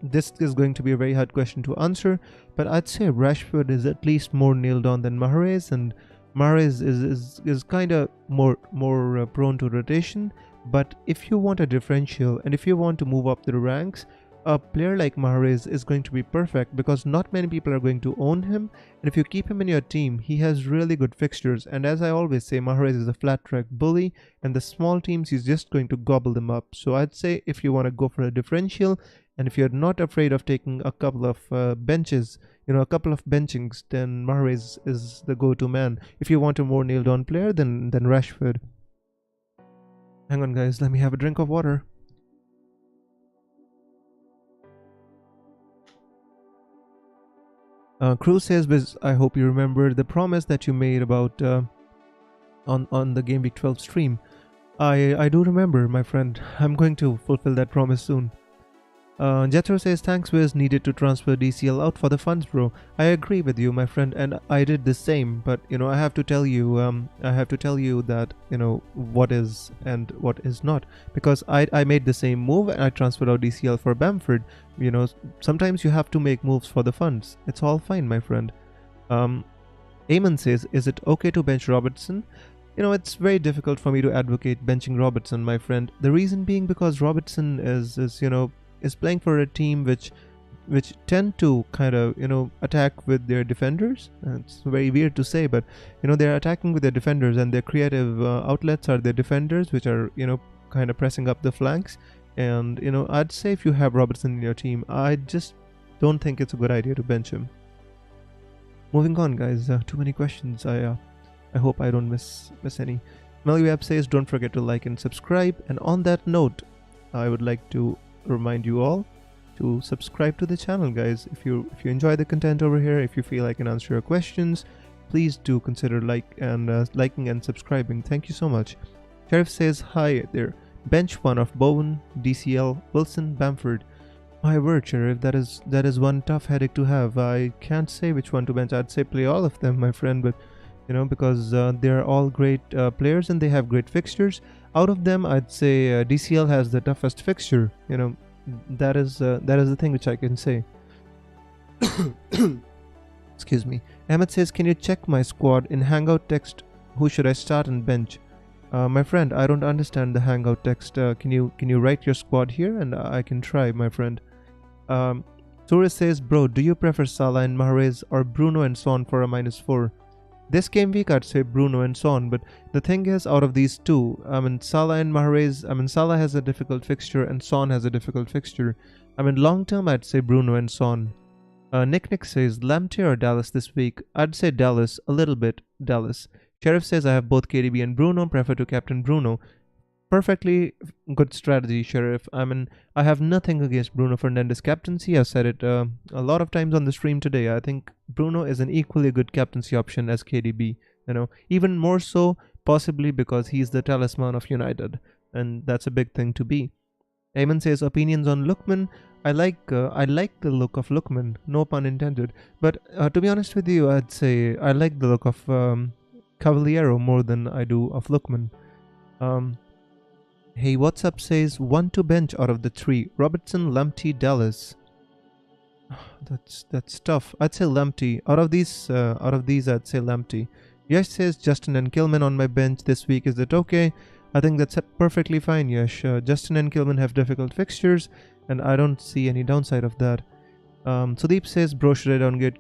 this is going to be a very hard question to answer, but I'd say Rashford is at least more nailed on than Mahrez, and Mahrez is kind of more prone to rotation. But if you want a differential and if you want to move up the ranks, a player like Mahrez is going to be perfect because not many people are going to own him, and if you keep him in your team, he has really good fixtures. And as I always say, Mahrez is a flat track bully, and the small teams he's just going to gobble them up. So I'd say if you want to go for a differential, and if you're not afraid of taking a couple of benches, a couple of benchings, then Mahrez is the go-to man. If you want a more nailed-on player, then Rashford. Hang on, guys, let me have a drink of water. Cruz says, I hope you remember the promise that you made about on the Gameweek 12 stream. I do remember, my friend. I'm going to fulfill that promise soon. Jethro says, thanks, Wiz, needed to transfer DCL out for the funds, bro. I agree with you, my friend, and I did the same. But I have to tell you that what is and what is not, because I made the same move and I transferred out DCL for Bamford. Sometimes you have to make moves for the funds. It's all fine, my friend. Eamon says, is it okay to bench Robertson? It's very difficult for me to advocate benching Robertson, my friend. The reason being because Robertson is playing for a team which tend to kind of attack with their defenders. It's very weird to say, but they're attacking with their defenders, and their creative outlets are their defenders, which are kind of pressing up the flanks. And I'd say if you have Robertson in your team, I just don't think it's a good idea to bench him. Moving on, guys. Too many questions. I hope I don't miss any. Melweb says, don't forget to like and subscribe. And on that note, I would like to remind you all to subscribe to the channel, guys. If you enjoy the content over here, if you feel I can answer your questions, please do consider liking and subscribing. Thank you so much. Sheriff says, hi there. Bench one of Bowen, DCL, Wilson, Bamford. My word, Sheriff, that is one tough headache to have. I can't say which one to bench. I'd say play all of them, my friend, but because they're all great players and they have great fixtures. Out of them, I'd say DCL has the toughest fixture. That is the thing which I can say. Excuse me. Ahmed says, can you check my squad in Hangout text? Who should I start and bench? My friend, I don't understand the Hangout text. Can you write your squad here, and I can try, my friend. Torres says, bro, do you prefer Salah and Mahrez or Bruno and Son for a -4? This game week, I'd say Bruno and Son, but the thing is, out of these two, Salah and Mahrez, Salah has a difficult fixture and Son has a difficult fixture. Long term, I'd say Bruno and Son. Nick says, Lamptey or Dallas this week? I'd say Dallas, a little bit Dallas. Sheriff says, I have both KDB and Bruno, prefer to captain Bruno. Perfectly good strategy, Sheriff. I have nothing against Bruno Fernandes' captaincy. I've said it a lot of times on the stream today. I think Bruno is an equally good captaincy option as KDB. Even more so, possibly because he's the talisman of United, and that's a big thing to be. Eamon says opinions on Lookman. I like the look of Lookman, no pun intended. But to be honest with you, I'd say I like the look of Cavaliero more than I do of Lookman. Um, hey, what's up? Says one to bench out of the three. Robertson, Lamptey, Dallas. That's tough. I'd say Lamptey. Out of these, I'd say Lamptey. Yash says Justin and Kilman on my bench this week. Is it okay? I think that's perfectly fine, Yash. Justin and Kilman have difficult fixtures, and I don't see any downside of that. Sudeep says, bro, should I downgrade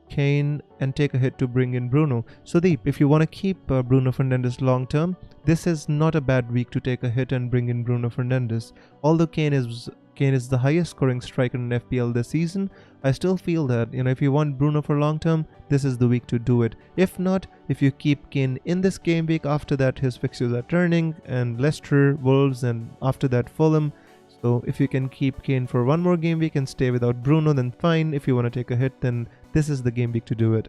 Kane and take a hit to bring in Bruno? Sudeep, if you want to keep Bruno Fernandes long term, this is not a bad week to take a hit and bring in Bruno Fernandes. Although Kane is the highest scoring striker in FPL this season, I still feel that, if you want Bruno for long term, this is the week to do it. If not, if you keep Kane in this game week, after that his fixtures are turning, and Leicester, Wolves, and after that Fulham. So if you can keep Kane for one more game week and stay without Bruno, then fine. If you want to take a hit, then this is the game week to do it.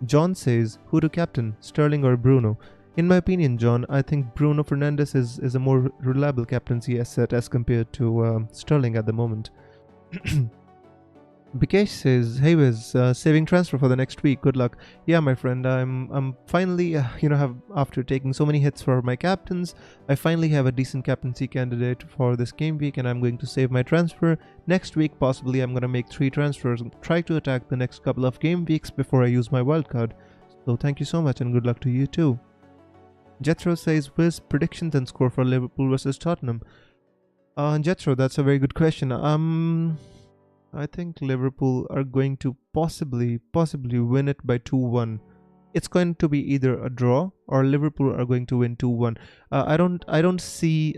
John says, who to captain, Sterling or Bruno? In my opinion, John, I think Bruno Fernandes is a more reliable captaincy asset as compared to Sterling at the moment. Bikesh says, hey Wiz, saving transfer for the next week. Good luck. Yeah, my friend, I'm finally, after taking so many hits for my captains, I finally have a decent captaincy candidate for this game week, and I'm going to save my transfer. Next week, possibly, I'm going to make 3 transfers and try to attack the next couple of game weeks before I use my wildcard. So thank you so much, and good luck to you too. Jethro says, Wiz, predictions and score for Liverpool versus Tottenham. Jethro, that's a very good question. I think Liverpool are going to possibly win it by 2-1. It's going to be either a draw or Liverpool are going to win 2-1. I don't see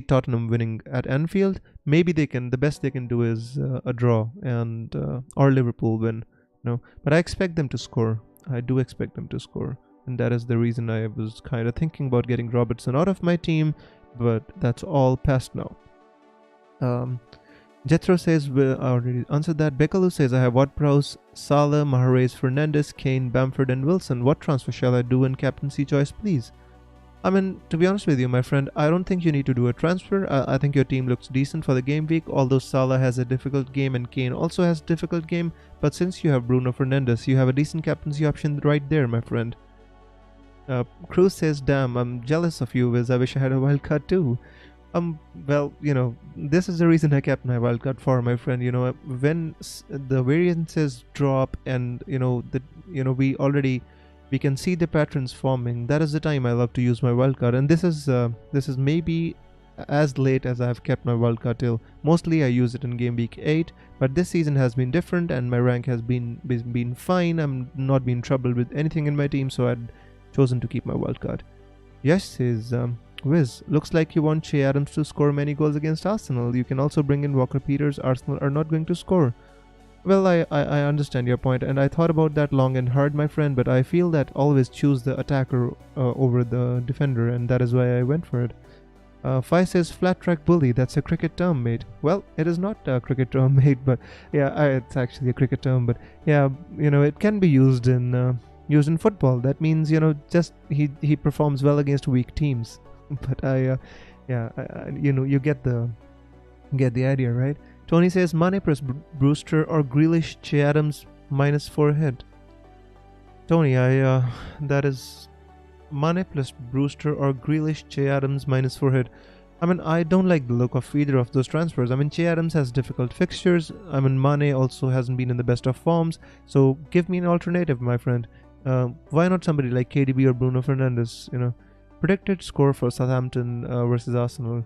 Tottenham winning at Anfield. Maybe they can. The best they can do is a draw and or Liverpool win. No, but I expect them to score. I do expect them to score, and that is the reason I was kind of thinking about getting Robertson out of my team. But that's all past now. Jethro says, we already answered that. Bekalu says, I have Ward-Prowse, Salah, Mahrez, Fernandes, Kane, Bamford and Wilson. What transfer shall I do in captaincy choice, please? I mean, to be honest with you, my friend, I don't think you need to do a transfer. I think your team looks decent for the game week, although Salah has a difficult game and Kane also has a difficult game. But since you have Bruno Fernandes, you have a decent captaincy option right there, my friend. Cruz says, damn, I'm jealous of you, Wiz. I wish I had a wildcard too. Well, this is the reason I kept my wildcard for, my friend. When the variances drop and we can see the patterns forming, that is the time I love to use my wildcard. And this is maybe as late as I have kept my wildcard till. Mostly I use it in game week 8, but this season has been different and my rank has been fine. I'm not been troubled with anything in my team, so I'd chosen to keep my wildcard. Yash says, Wiz, looks like you want Che Adams to score many goals against Arsenal. You can also bring in Walker Peters. Arsenal are not going to score. Well, I understand your point, and I thought about that long and hard, my friend, but I feel that always choose the attacker over the defender, and that is why I went for it. Fi says, flat track bully, that's a cricket term, mate. Well, it is not a cricket term, mate, but yeah, it's actually a cricket term, but yeah, it can be used in football. That means, just he performs well against weak teams. But you get the idea, right? Tony says, Mane plus Brewster or Grealish, Che Adams -4 hit. Tony, that is Mane plus Brewster or Grealish, Che Adams -4 hit. I mean, I don't like the look of either of those transfers. I mean, Che Adams has difficult fixtures. I mean, Mane also hasn't been in the best of forms. So give me an alternative, my friend. Why not somebody like KDB or Bruno Fernandes? Predicted score for Southampton versus Arsenal.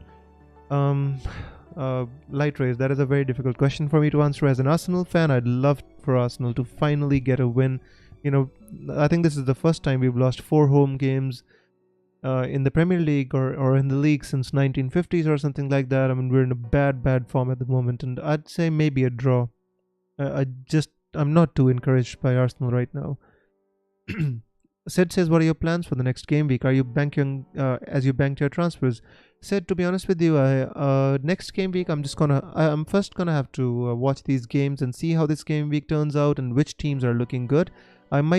Light race, that is a very difficult question for me to answer. As an Arsenal fan, I'd love for Arsenal to finally get a win. I think this is the first time we've lost 4 home games in the Premier League or in the league since 1950s or something like that. I mean, we're in a bad form at the moment, and I'd say maybe a draw. I'm not too encouraged by Arsenal right now. Sid says, what are your plans for the next game week? Are you banking as you banked your transfers? Sid, to be honest with you, next game week I'm first gonna have to watch these games and see how this game week turns out and which teams are looking good. I'm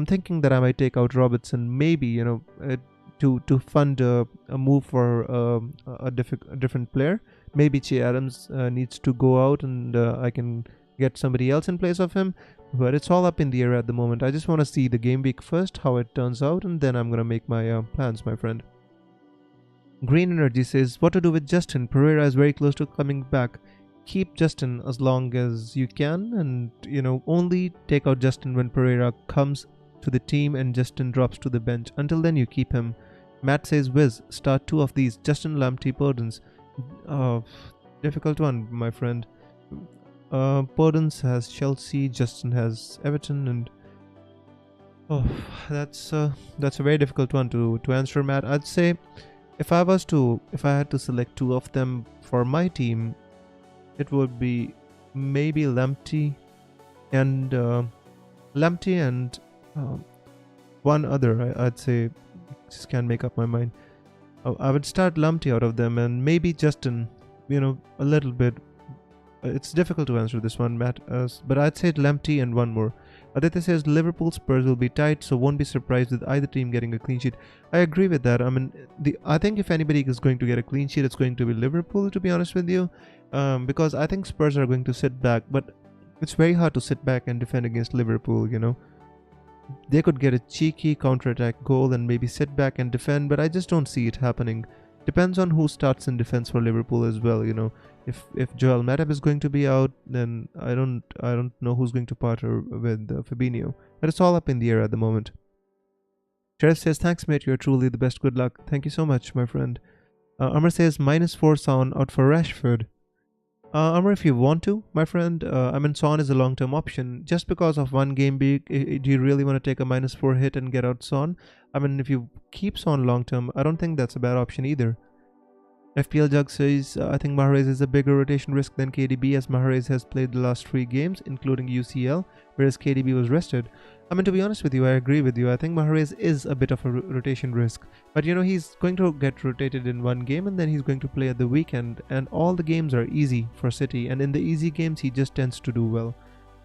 thinking that I might take out Robertson. Maybe to fund a move for a different player. Maybe Che Adams needs to go out, and I can get somebody else in place of him. But it's all up in the air at the moment. I just want to see the game week first, how it turns out, and then I'm gonna make my plans, my friend. Green Energy says, what to do with Justin? Pereira is very close to coming back. Keep Justin as long as you can, and only take out Justin when Pereira comes to the team and Justin drops to the bench. Until then, you keep him. Matt says, Wiz, start 2 of these. Justin, Lamptey, Purdens. Difficult one, my friend. Purdens has Chelsea, Justin has Everton, and that's a very difficult one to answer, Matt. I'd say if I had to select 2 of them for my team, it would be maybe Lamptey and one other. I'd say, just can't make up my mind. I would start Lamptey out of them, and maybe Justin. A little bit. It's difficult to answer this one, Matt. But I'd say Lamptey and one more. Aditya says Liverpool Spurs will be tight, so won't be surprised with either team getting a clean sheet. I agree with that. I mean, I think if anybody is going to get a clean sheet, it's going to be Liverpool, to be honest with you, because I think Spurs are going to sit back. But it's very hard to sit back and defend against Liverpool. They could get a cheeky counter-attack goal and maybe sit back and defend, but I just don't see it happening. Depends on who starts in defense for Liverpool as well. If Joel Matip is going to be out, then I don't know who's going to partner with Fabinho. But it's all up in the air at the moment. Sheriff says, thanks mate, you're truly the best, good luck. Thank you so much, my friend. Amr says, -4 Son out for Rashford. Amr, if you want to, my friend, Son is a long-term option. Just because of one game week, do you really want to take a -4 hit and get out Son? If you keep Son long-term, I don't think that's a bad option either. FPL Jug says, I think Mahrez is a bigger rotation risk than KDB, as Mahrez has played the last 3 games, including UCL, whereas KDB was rested. To be honest with you, I agree with you. I think Mahrez is a bit of a rotation risk. But he's going to get rotated in one game, and then he's going to play at the weekend, and all the games are easy for City, and in the easy games, he just tends to do well.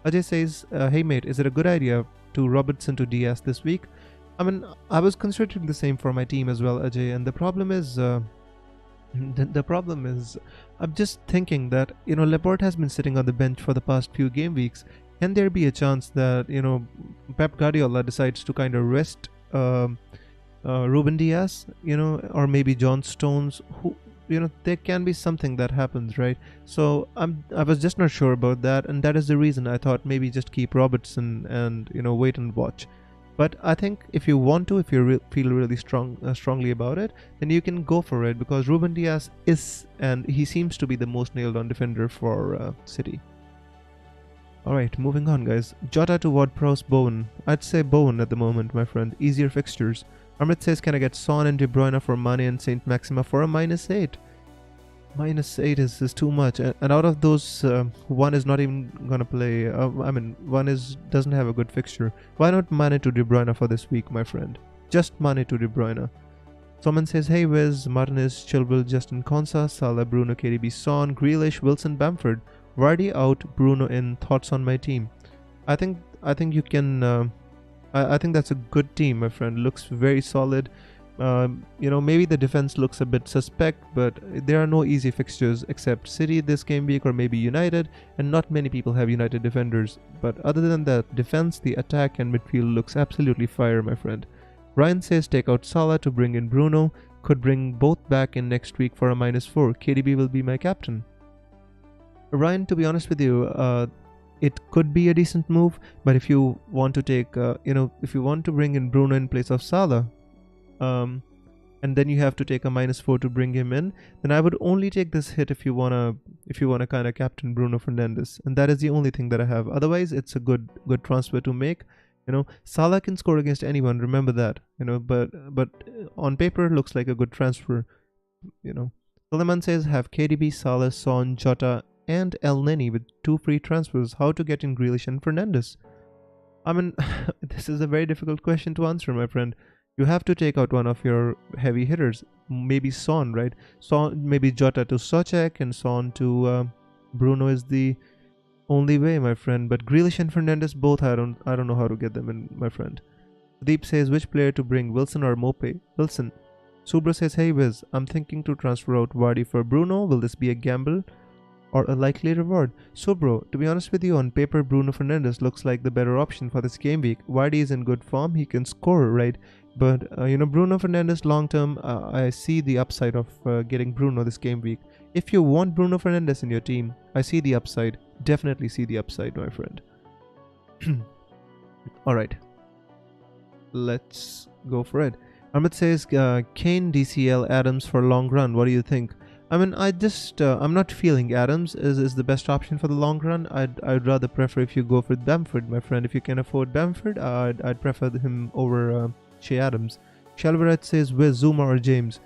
Ajay says, hey mate, is it a good idea to Robertson to Diaz this week? I was considering the same for my team as well, Ajay, and the problem is... The problem is, I'm just thinking that, Laporte has been sitting on the bench for the past few game weeks. Can there be a chance that, Pep Guardiola decides to kind of rest Ruben Diaz, or maybe John Stones, who, there can be something that happens, right? So I was just not sure about that, and that is the reason I thought maybe just keep Robertson and, wait and watch. But I think if you want to, if you feel really strongly about it, then you can go for it, because Ruben Diaz is, and he seems to be the most nailed-on defender for City. Alright, moving on, guys. Jota to Ward-Prowse, Bowen. I'd say Bowen at the moment, my friend. Easier fixtures. Amit says, can I get Son and De Bruyne for Mane and Saint Maxima for a -8? -8 is too much, and out of those, one is not even gonna play. One doesn't have a good fixture. Why not Mane to De Bruyne for this week, my friend? Just Mane to De Bruyne. Someone says, hey Wiz, Martinez, Chilwell, Justin Konsa, Salah, Bruno, KDB, Son, Grealish, Wilson, Bamford, Vardy out, Bruno in. Thoughts on my team? I think you can. I think that's a good team, my friend. Looks very solid. Maybe the defense looks a bit suspect, but there are no easy fixtures except City this game week, or maybe United, and not many people have United defenders. But other than that, defense, the attack and midfield looks absolutely fire, my friend. Ryan says take out Salah to bring in Bruno. Could bring both back in next week for a -4. KDB will be my captain. Ryan, to be honest with you, it could be a decent move, but if you want to take, if you want to bring in Bruno in place of Salah, and then you have to take a -4 to bring him in, then I would only take this hit if you wanna kind of captain Bruno Fernandes, and that is the only thing that I have. Otherwise, it's a good transfer to make. Salah can score against anyone. Remember that. But on paper, it looks like a good transfer. Suleiman says have KDB, Salah, Son, Jota, and El Neni with 2 free transfers. How to get in Grealish and Fernandes? This is a very difficult question to answer, my friend. You have to take out one of your heavy hitters. Maybe Son, right? Son, maybe Jota to Socek and Son to Bruno is the only way, my friend. But Grealish and Fernandes both, I don't know how to get them in, my friend. Deep says which player to bring, Wilson or Mope? Wilson. Subra says, hey Wiz, I'm thinking to transfer out Vardy for Bruno. Will this be a gamble or a likely reward? So bro, to be honest with you, on paper Bruno Fernandes looks like the better option for this game week. Vardy is in good form, he can score, right? But Bruno Fernandes long term, I see the upside of getting Bruno this game week. If you want Bruno Fernandes in your team, I see the upside. Definitely see the upside, my friend. Alright, let's go for it. Amit says, Kane, DCL, Adams for long run. What do you think? I mean, I'm not feeling Adams is the best option for the long run. I'd rather prefer if you go for Bamford, my friend. If you can afford Bamford, I'd prefer him over Shea Adams. Shalvarat says, with Zuma or James.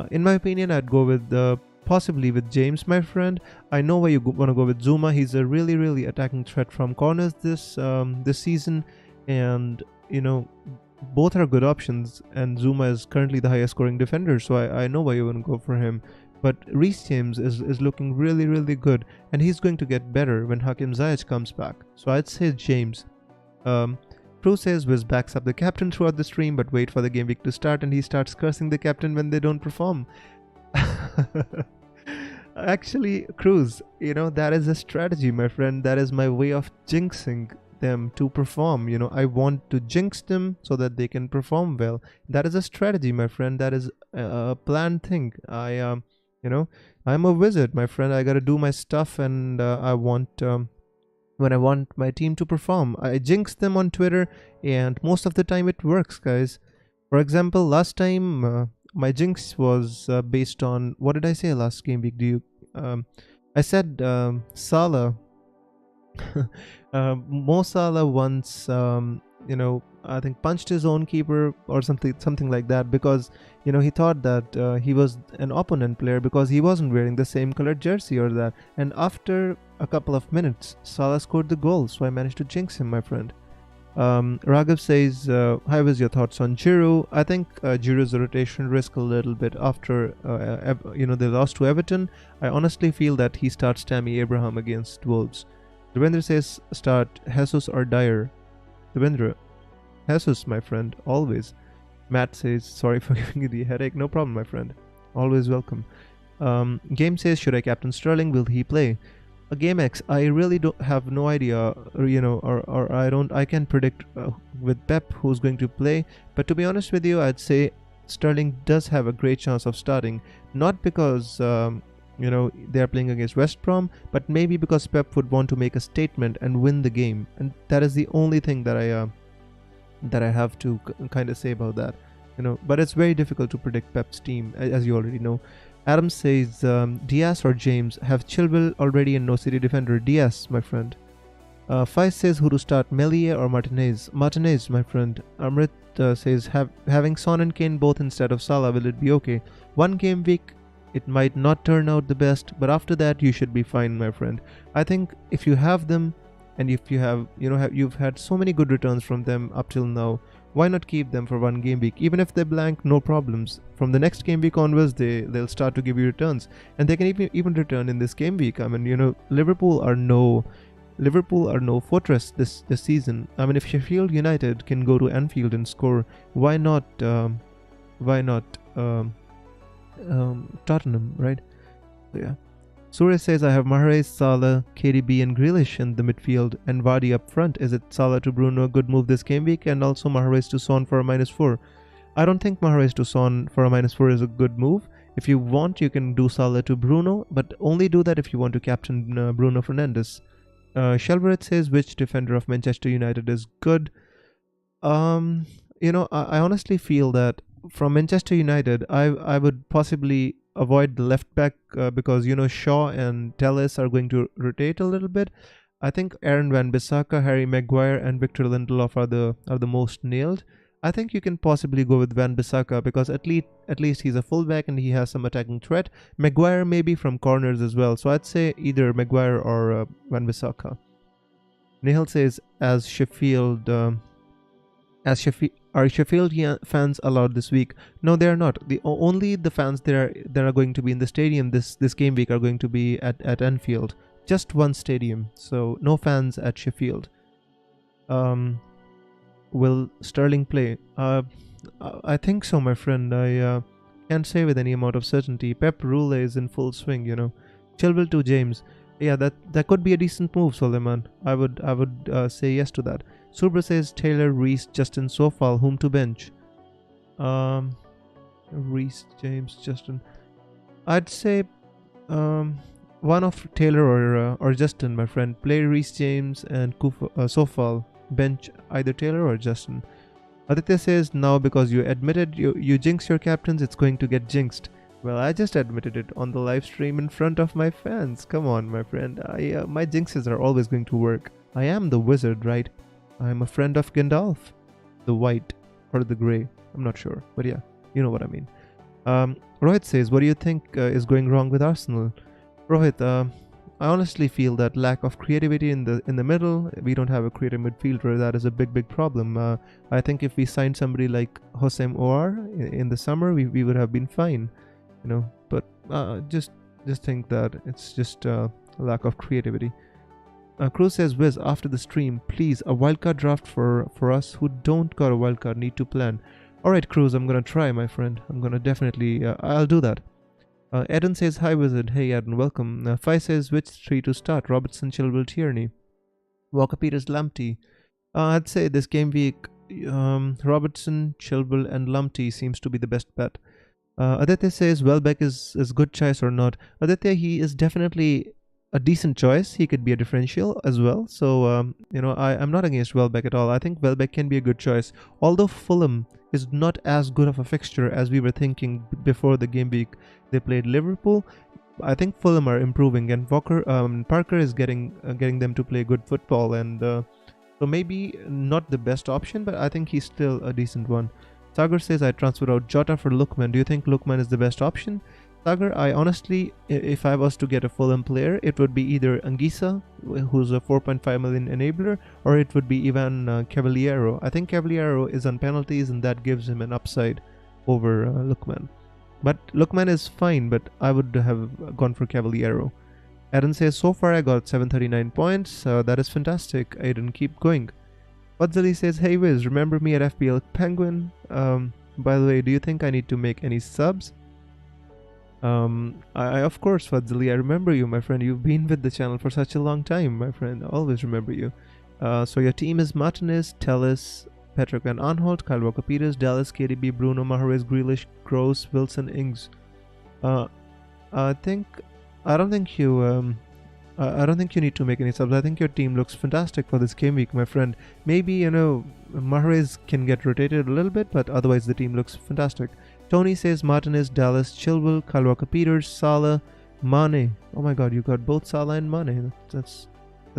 In my opinion, I'd go with possibly with James, my friend. I know why you want to go with Zuma. He's a really, really attacking threat from corners this season, and both are good options. And Zuma is currently the highest scoring defender, so I know why you want to go for him. But Reece James is looking really, really good, and he's going to get better when Hakim Ziyech comes back. So I'd say James. Pro says Wiz backs up the captain throughout the stream, but wait for the game week to start and he starts cursing the captain when they don't perform. Actually, Cruz, that is a strategy, my friend. That is my way of jinxing them to perform. I want to jinx them so that they can perform well. That is a strategy, my friend. That is a planned thing. I'm a wizard, my friend. I gotta do my stuff, and when I want my team to perform, I jinx them on Twitter, and most of the time it works, guys. For example, last time my jinx was based on, what did I say last game week? I said Salah. Mo Salah once, I think punched his own keeper or something like that, because he thought that he was an opponent player because he wasn't wearing the same colored jersey or that. And after a couple of minutes, Salah scored the goal, so I managed to jinx him, my friend. Raghav says, hi, was your thoughts on Giroud? I think Giroud's a rotation risk a little bit after they lost to Everton. I honestly feel that he starts Tammy Abraham against Wolves. Devendra says, start Jesus or Dyer. Devendra, Jesus, my friend, always. Matt says, sorry for giving you the headache. No problem, my friend. Always welcome. Game says, should I captain Sterling? Will he play? Game X, I really don't have no idea, or I can predict with Pep who's going to play. But to be honest with you, I'd say Sterling does have a great chance of starting. Not because they're playing against West Brom, but maybe because Pep would want to make a statement and win the game, and that is the only thing that I have to kind of say about that. But it's very difficult to predict Pep's team, as you already know. Adam says, Diaz or James? Have Chilwell already and no city defender. Diaz, my friend. Faiz says, who to start, Melia or Martinez? Martinez, my friend. Amrit says, having Son and Kane both instead of Salah, will it be okay? One game week, it might not turn out the best, but after that, you should be fine, my friend. I think if you have them, and if you have, you've had so many good returns from them up till now, why not keep them for one game week? Even if they're blank, no problems. From the next game week onwards, they'll start to give you returns, and they can even return in this game week. I mean, Liverpool are no fortress this season. I mean, if Sheffield United can go to Anfield and score, why not Tottenham, right? So, yeah. Suresh says, I have Mahrez, Salah, KDB and Grealish in the midfield and Vardy up front. Is it Salah to Bruno a good move this game week, and also Mahrez to Son for a -4? I don't think Mahrez to Son for a -4 is a good move. If you want, you can do Salah to Bruno, but only do that if you want to captain Bruno Fernandes. Shelbert says, which defender of Manchester United is good? I honestly feel that from Manchester United, I would possibly avoid the left back because Shaw and Telles are going to rotate a little bit. I think Aaron Wan-Bissaka, Harry Maguire and Victor Lindelof are the most nailed. I think you can possibly go with Wan-Bissaka because at least he's a fullback and he has some attacking threat. Maguire maybe from corners as well. So I'd say either Maguire or Wan-Bissaka. Nihal says, are Sheffield fans allowed this week? No, they are not. Only the fans that are going to be in the stadium this game week are going to be at Anfield. Just one stadium, so no fans at Sheffield. Will Sterling play? I think so, my friend. Can't say with any amount of certainty. Pep Rule is in full swing, you know. Chilwell to James. Yeah, that could be a decent move, Suleiman. I would say yes to that. Subra says Taylor, Reese, Justin, Sofal, whom to bench. Reese, James, Justin. I'd say one of Taylor or Justin, my friend. Play Reese James and Sofal. Bench either Taylor or Justin. Aditya says now because you admitted you jinx your captains, it's going to get jinxed. Well, I just admitted it on the live stream in front of my fans. Come on, my friend. My jinxes are always going to work. I am the wizard, right? I'm a friend of Gandalf, the white or the grey. I'm not sure, but yeah, you know what I mean. Rohit says, what do you think is going wrong with Arsenal? Rohit, I honestly feel that lack of creativity in the middle. We don't have a creative midfielder. That is a big problem. I think if we signed somebody like Hossein Or in the summer, we would have been fine, you know. But just think that it's just a lack of creativity. Cruz says, Wiz, after the stream, please, a wildcard draft for us who don't got a wildcard need to plan. Alright, Cruz, I'm gonna try, my friend. I'm gonna definitely, I'll do that. Eden says, hi, Wizard. Hey, Eden, welcome. Fi says, which three to start? Robertson, Chilwell, Tierney. Walker, Peters, Lumpty. I'd say this game week, Robertson, Chilwell, and Lumpty seems to be the best bet. Aditya says, Welbeck is good choice or not? Aditya, he is definitely a decent choice. He could be a differential as well. So, you know, I'm not against Welbeck at all. I think Welbeck can be a good choice. Although Fulham is not as good of a fixture as we were thinking before the game week they played Liverpool. I think Fulham are improving, and Parker is getting them to play good football, and so maybe not the best option, but I think he's still a decent one. Sagar says, I transferred out Jota for Lookman. Do you think Lookman is the best option? Sagar, I honestly, if I was to get a Fulham player, it would be either Anguissa, who's a 4.5 million enabler, or it would be Ivan Cavaliero. I think Cavaliero is on penalties, and that gives him an upside over Lookman. But Lookman is fine, but I would have gone for Cavaliero. Aaron says, so far I got 739 points. That is fantastic. Aiden, keep going. Fadzali says, hey Wiz, remember me at FPL Penguin? By the way, do you think I need to make any subs? I of course, Fadzali, I remember you, my friend. You've been with the channel for such a long time, my friend. I always remember you. So your team is Martinez, Telles, Patrick Van Aanholt, Kyle Walker-Peters, Dallas, KDB, Bruno, Mahrez, Grealish, Gross, Wilson, Ings. I don't think you need to make any subs. I think your team looks fantastic for this game week, my friend. Maybe, you know, Mahrez can get rotated a little bit, but otherwise the team looks fantastic. Tony says Martinez, Dallas, Chilwell, Kyle Walker-Peters, Salah, Mane. Oh my god, you got both Salah and Mane. That's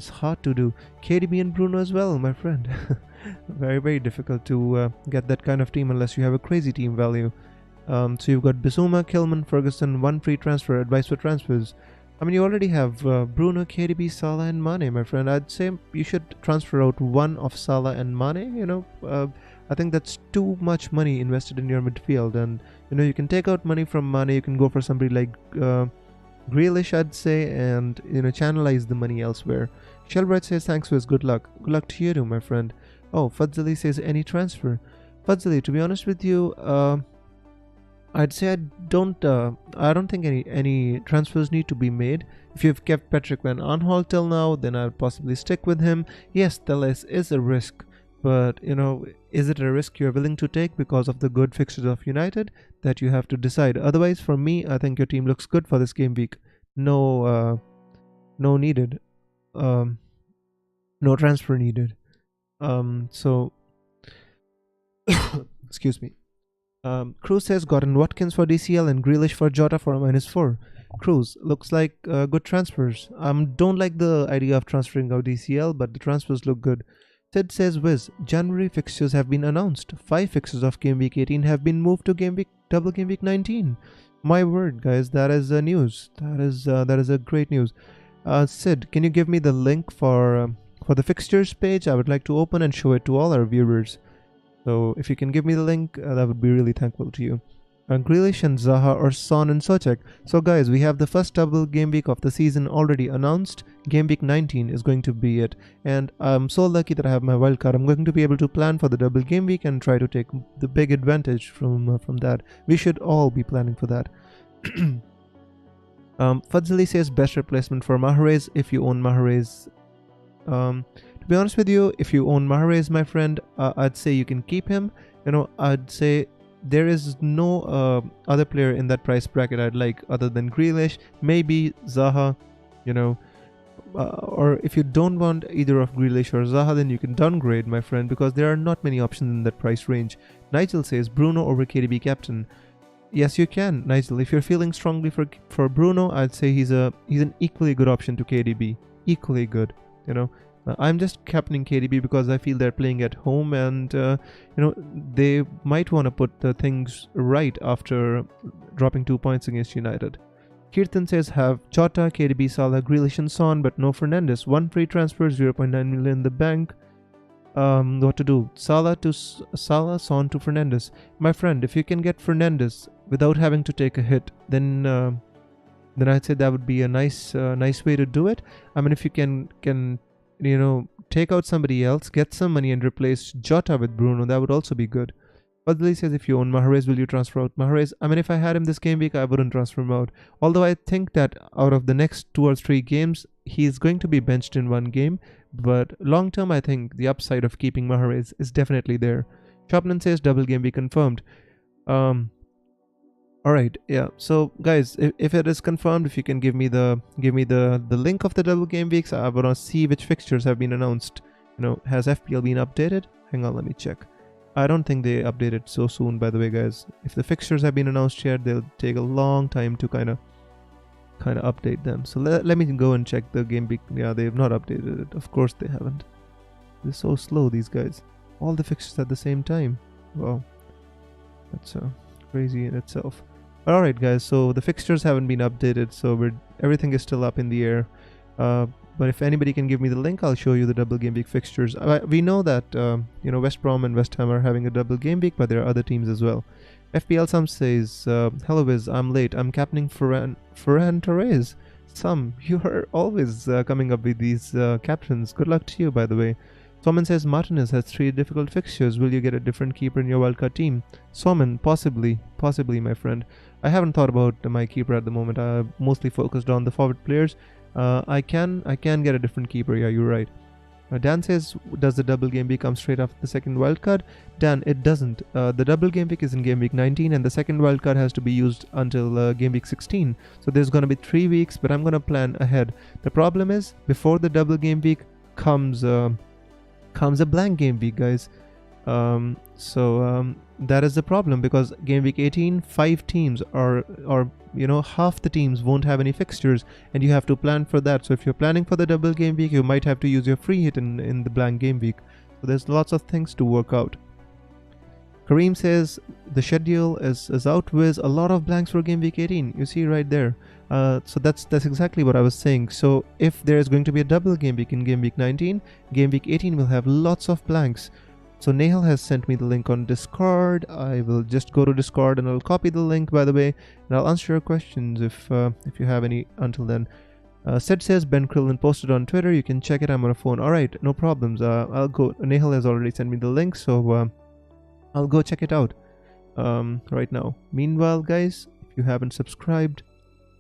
hard to do. KDB and Bruno as well, my friend. Very difficult to get that kind of team unless you have a crazy team value. So you've got Bissouma, Kilman, Ferguson, one free transfer, advice for transfers. I mean, you already have Bruno, KDB, Salah and Mane, my friend. I'd say you should transfer out one of Salah and Mane, you know. I think that's too much money invested in your midfield, and you know, you can take out money from Mane, you can go for somebody like Grealish, I'd say, and you know, channelize the money elsewhere. Shelbright says, thanks Wiz, good luck. Good luck to you too, my friend. Oh, Fadzali says, any transfer? Fadzali, to be honest with you, I'd say I don't think any transfers need to be made. If you've kept Patrick Van Aanholt till now, then I would possibly stick with him. Yes, Telles is a risk, but you know, is it a risk you're willing to take because of the good fixtures of United? That you have to decide. Otherwise, for me, I think your team looks good for this game week. No needed. No transfer needed. So excuse me. Cruz says Gordon Watkins for DCL and Grealish for Jota for -4. Cruz, looks like good transfers. Don't like the idea of transferring out DCL, but the transfers look good. Sid says, Wiz, January fixtures have been announced. 5 fixtures of Game Week 18 have been moved to double Game Week 19. My word, guys, that is news. That is a great news. Sid, can you give me the link for the fixtures page? I would like to open and show it to all our viewers. So if you can give me the link, that would be really thankful to you. Grealish and Zaha or Son and Socek. So guys, we have the first double game week of the season already announced. Game week 19 is going to be it. And I'm so lucky that I have my wildcard. I'm going to be able to plan for the double game week and try to take the big advantage from that. We should all be planning for that. Fadzali says best replacement for Mahrez if you own Mahrez. To be honest with you, if you own Mahrez, my friend, I'd say you can keep him. I'd say there is no other player in that price bracket I'd like other than Grealish, maybe Zaha, or if you don't want either of Grealish or Zaha, then you can downgrade, my friend, because there are not many options in that price range. Nigel says Bruno over KDB captain. Yes, you can, Nigel. If you're feeling strongly for Bruno, I'd say he's an equally good option to KDB. Equally good, I'm just captaining KDB because I feel they're playing at home and, they might want to put the things right after dropping 2 points against United. Kirtan says have Jota, KDB, Salah, Grealish and Son, but no Fernandes. 1 free transfer, 0.9 million in the bank. What to do? Salah, Son to Fernandes. My friend, if you can get Fernandes without having to take a hit, then I'd say that would be a nice way to do it. I mean, if you can take out somebody else, get some money and replace Jota with Bruno, that would also be good. Badli says if you own Mahrez, will you transfer out Mahrez? I mean, if I had him this game week, I wouldn't transfer him out. Although I think that out of the next 2 or 3 games, he's going to be benched in one game. But long term, I think the upside of keeping Mahrez is definitely there. Chapman says double game week confirmed. Alright, yeah. So guys, if it is confirmed, if you can give me the link of the double game weeks, I wanna see which fixtures have been announced. Has FPL been updated? Hang on, let me check. I don't think they updated so soon, by the way, guys. If the fixtures have been announced yet, they'll take a long time to kind of update them. So let me go and check the game week. Yeah, they've not updated it. Of course they haven't. They're so slow, these guys. All the fixtures at the same time. Wow. That's crazy in itself. Alright guys, so the fixtures haven't been updated, so everything is still up in the air. But if anybody can give me the link, I'll show you the double game week fixtures. We know that West Brom and West Ham are having a double game week, but there are other teams as well. FPL Sam says, hello Wiz, I'm late. I'm captaining Ferran Torres. Sam, you are always coming up with these captains. Good luck to you, by the way. Someone says Martinez has 3 difficult fixtures. Will you get a different keeper in your wildcard team? Someone, possibly, my friend. I haven't thought about my keeper at the moment. I'm mostly focused on the forward players. I can get a different keeper. Yeah, you're right. Dan says, does the double game week come straight after the second wildcard? Dan, it doesn't. The double game week is in game week 19 and the second wildcard has to be used until game week 16. So there's going to be 3 weeks, but I'm going to plan ahead. The problem is, before the double game week comes a blank game week, guys. That is the problem, because game week 18, 5 teams or half the teams won't have any fixtures and you have to plan for that. So if you're planning for the double game week, you might have to use your free hit in the blank game week. So there's lots of things to work out. Kareem says the schedule is out with a lot of blanks for game week 18. You see right there. So that's exactly what I was saying. So if there is going to be a double game week in game week 19, game week 18 will have lots of blanks. So Nehal has sent me the link on Discord. I will just go to Discord and I'll copy the link, by the way, and I'll answer your questions if you have any until then. Sid says Ben Krillin posted on Twitter. You can check it. I'm on a phone. Alright, no problems. I'll go. Nehal has already sent me the link, so I'll go check it out right now. Meanwhile, guys, if you haven't subscribed,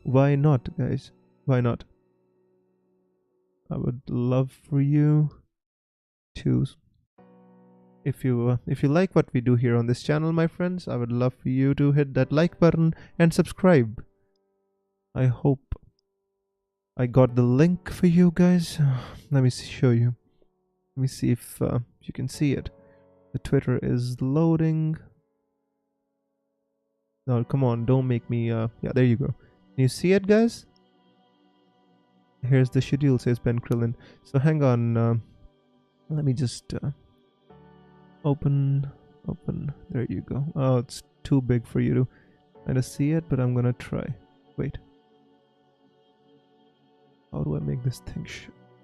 why not, guys? Why not? I would love for you to... If you like what we do here on this channel, my friends, I would love for you to hit that like button and subscribe. I hope I got the link for you guys. Let me show you. Let me see if you can see it. The Twitter is loading. No, come on, don't make me... yeah, there you go. Can you see it, guys? Here's the schedule, says Ben Krillin. So hang on. Let me just... Open, there you go. Oh, it's too big for you to kind of see it, but I'm gonna try. Wait. How do I make this thing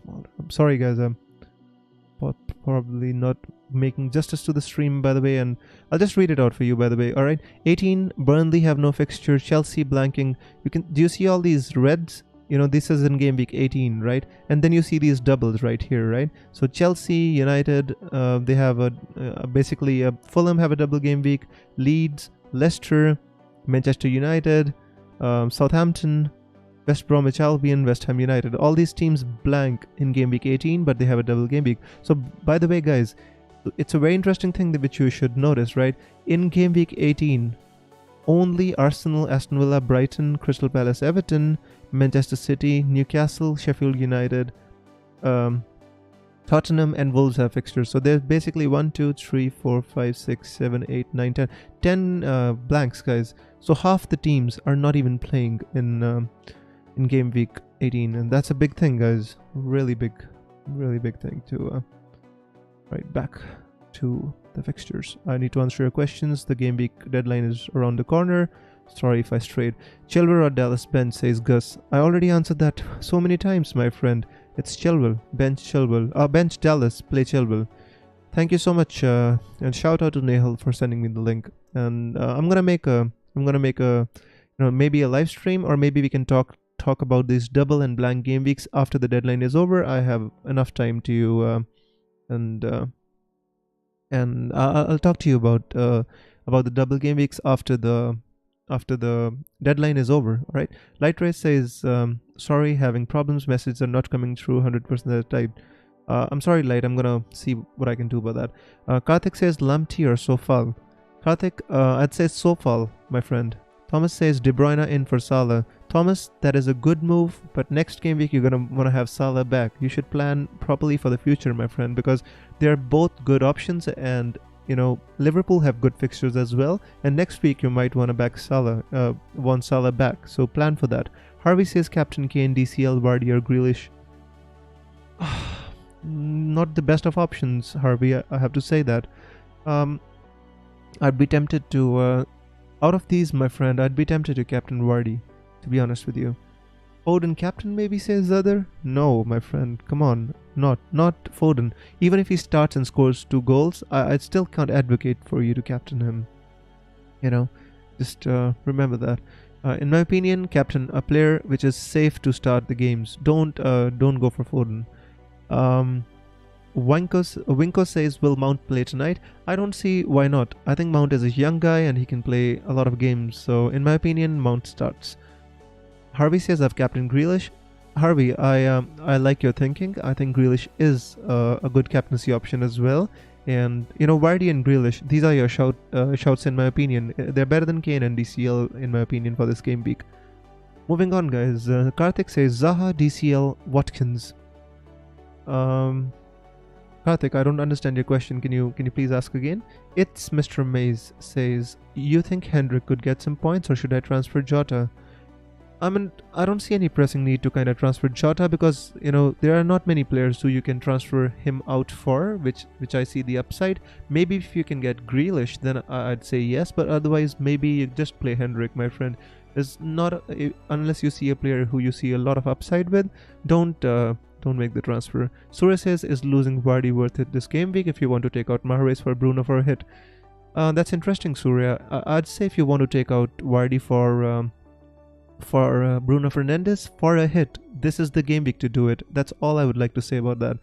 smaller? I'm sorry, guys. probably not making justice to the stream, by the way, and I'll just read it out for you, by the way. All right, 18, Burnley have no fixture, Chelsea blanking. Do you see all these reds? You know, this is in game week 18, right? And then you see these doubles right here, right? So Chelsea, United, they have basically Fulham have a double game week, Leeds, Leicester, Manchester United, Southampton, West Bromwich Albion, West Ham United. All these teams blank in game week 18, but they have a double game week. So by the way, guys, it's a very interesting thing which you should notice, right? In game week 18, only Arsenal, Aston Villa, Brighton, Crystal Palace, Everton, Manchester City, Newcastle, Sheffield United, Tottenham and Wolves have fixtures. So there's basically 1, 2, 3, 4, 5, 6, 7, 8, 9, 10. 10 blanks, guys. So half the teams are not even playing in game week 18, and that's a big thing, guys. Really big thing to right back to the fixtures. I need to answer your questions. The game week deadline is around the corner. Sorry if I strayed. Chilwell or Dallas bench, says Gus. I already answered that so many times, my friend. It's Chilwell. Bench Chilwell. Bench Dallas. Play Chilwell. Thank you so much, and shout out to Nehal for sending me the link. And I'm gonna make a maybe a live stream, or maybe we can talk about these double and blank game weeks after the deadline is over. I have enough time to and I'll talk to you about the double game weeks after the deadline is over. All right. Light Race says, sorry, having problems. Messages are not coming through 100% of the time. I'm sorry, Light. I'm gonna see what I can do about that. Karthik says Lamptey or Sofal. Karthik, I'd say Sofal, my friend. Thomas says De Bruyne in for Salah. Thomas, that is a good move, but next game week you're gonna want to have Salah back. You should plan properly for the future, my friend, because they're both good options, and you know, Liverpool have good fixtures as well, and next week you might want to back Salah, want Salah back, so plan for that. Harvey says Captain Kane, DCL, Vardy or Grealish. Not the best of options, Harvey, I have to say that. I'd be tempted to, out of these, my friend, I'd be tempted to captain Vardy, to be honest with you. Foden captain, maybe, says the other. No, my friend, come on, not Foden. Even if he starts and scores 2 goals, I still can't advocate for you to captain him. You know, just remember that. In my opinion, captain a player which is safe to start the games. Don't go for Foden. Winko says, will Mount play tonight? I don't see why not. I think Mount is a young guy and he can play a lot of games. So in my opinion, Mount starts. Harvey says, I've captained Grealish. Harvey, I like your thinking. I think Grealish is a good captaincy option as well. And, you know, Vardy and Grealish, these are your shouts in my opinion. They're better than Kane and DCL in my opinion for this game week. Moving on, guys. Karthik says, Zaha, DCL, Watkins. Karthik, I don't understand your question. Can you please ask again? It's Mr. Mays says, you think Hendrick could get some points, or should I transfer Jota? I mean, I don't see any pressing need to kind of transfer Jota, because, you know, there are not many players who you can transfer him out for, which I see the upside. Maybe if you can get Grealish, then I'd say yes, but otherwise maybe you just play Hendrick, my friend. There's not unless you see a player who you see a lot of upside with, don't make the transfer. Surya says, is losing Vardy worth it this game week if you want to take out Mahrez for Bruno for a hit? That's interesting, Surya. I'd say if you want to take out Vardy for Bruno Fernandes for a hit, this is the game week to do it. That's all I would like to say about that.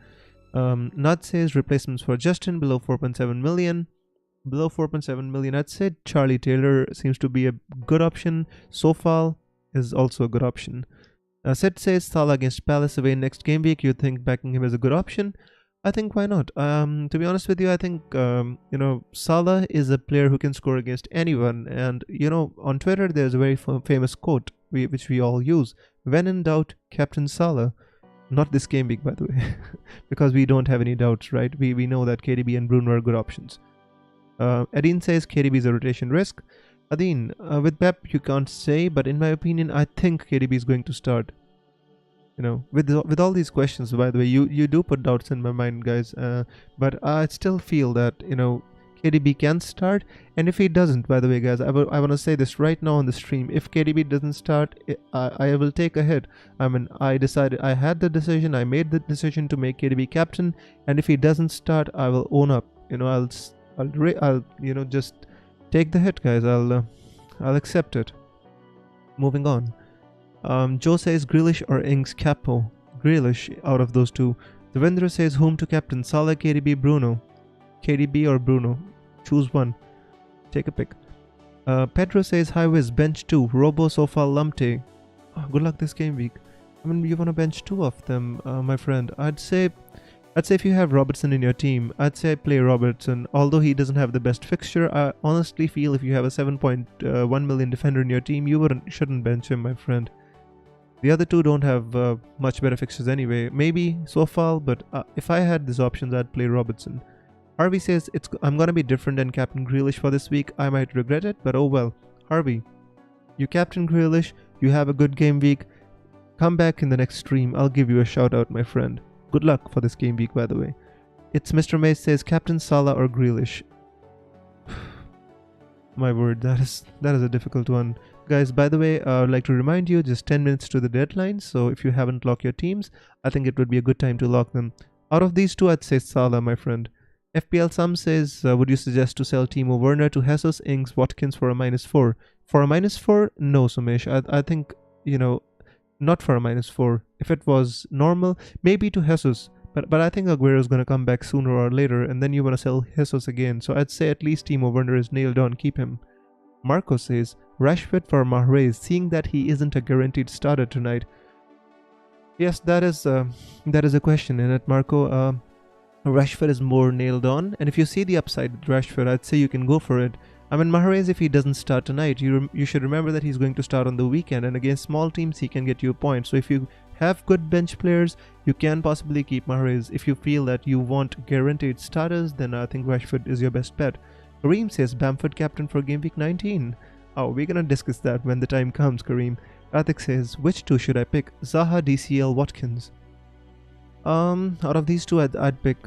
Nad says replacements for Justin below 4.7 million. Below 4.7 million, I'd say Charlie Taylor seems to be a good option. Sofal is also a good option. Sid says Salah against Palace away next game week. You think backing him is a good option? I think why not? To be honest with you, I think Salah is a player who can score against anyone. And you know, on Twitter there's a very famous quote which we all use: when in doubt, captain Salah. Not this game week, by the way, because we don't have any doubts, right? We know that KDB and Bruno are good options. Adine says KDB is a rotation risk. Adine, with Pep you can't say, but in my opinion, I think KDB is going to start. You know, with all these questions, by the way, you do put doubts in my mind, guys. But I still feel that, you know, KDB can start, and if he doesn't, by the way, guys, I want to say this right now on the stream. If KDB doesn't start, I will take a hit. I mean, I had the decision, I made the decision to make KDB captain, and if he doesn't start, I will own up. I'll just take the hit, guys. I'll accept it. Moving on. Joe says Grealish or Ings Capo. Grealish out of those two. Devendra says whom to captain, Salah, KDB, Bruno. KDB or Bruno. Choose one. Take a pick. Pedro says hi Wiz, bench 2. Robo, Sofa, Lumpte. Oh, good luck this game week. I mean, you want to bench 2 of them, my friend. I'd say if you have Robertson in your team, I'd say play Robertson. Although he doesn't have the best fixture, I honestly feel if you have a 7.1 million defender in your team, you shouldn't bench him, my friend. The other two don't have much better fixtures anyway. Maybe Sofal, but if I had these options, I'd play Robertson. Harvey says, I'm gonna be different than Captain Grealish for this week. I might regret it, but oh well. Harvey, you Captain Grealish, you have a good game week. Come back in the next stream. I'll give you a shout out, my friend. Good luck for this game week, by the way. It's Mr. May says, Captain Salah or Grealish. My word, that is a difficult one. Guys, by the way, I would like to remind you, just 10 minutes to the deadline, so if you haven't locked your teams, I think it would be a good time to lock them. Out of these two, I'd say Salah, my friend. FPL Sam says, would you suggest to sell Timo Werner to Jesus, Ings, Watkins for a -4? For a -4? No, Sumesh. I think, not for a -4. If it was normal, maybe to Jesus. But I think Aguero is going to come back sooner or later, and then you want to sell Jesus again. So I'd say at least Timo Werner is nailed on, keep him. Marco says, Rashford for Mahrez, seeing that he isn't a guaranteed starter tonight. Yes, that is a question in it, Marco. Rashford is more nailed on, and if you see the upside with Rashford, I'd say you can go for it. I mean, Mahrez, if he doesn't start tonight, you should remember that he's going to start on the weekend, and against small teams, he can get you a point. So if you have good bench players, you can possibly keep Mahrez. If you feel that you want guaranteed starters, then I think Rashford is your best bet. Kareem says Bamford captain for game week 19. Oh, we're gonna discuss that when the time comes, Kareem. Karthik says, which two should I pick? Zaha, DCL, Watkins. Out of these two, I'd pick.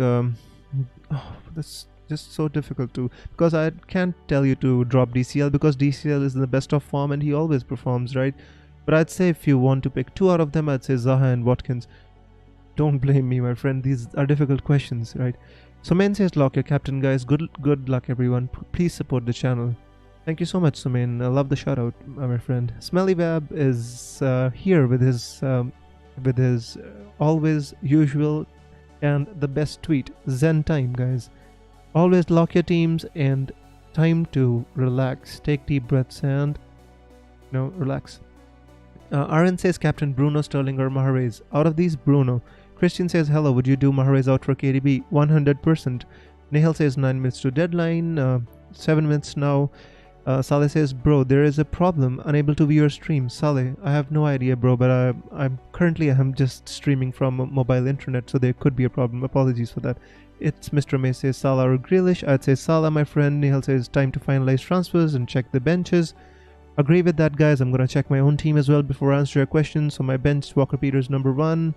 That's just so difficult to, because I can't tell you to drop DCL because DCL is in the best of form and he always performs, right? But I'd say if you want to pick 2 out of them, I'd say Zaha and Watkins. Don't blame me, my friend. These are difficult questions, right? Sumain says, lock your captain, guys. Good luck, everyone. Please support the channel. Thank you so much, Sumain. I love the shout out, my friend. Smelly Wab is here with his always usual and the best tweet. Zen time, guys. Always lock your teams and time to relax. Take deep breaths and relax. Aaron says Captain Bruno, Sterling or Mahrez. Out of these, Bruno. Christian says hello, would you do Mahrez out for KDB? 100%. Nihal says 9 minutes to deadline. 7 minutes now. Saleh says, bro, there is a problem, unable to view your stream. Saleh, I have no idea, bro, but I'm just streaming from mobile internet, so there could be a problem. Apologies for that. It's Mr. May says Salah or Grealish. I'd say Salah, my friend. Nihal says time to finalize transfers and check the benches. Agree with that, guys. I'm going to check my own team as well before I answer your question. So my bench, Walker Peters number 1.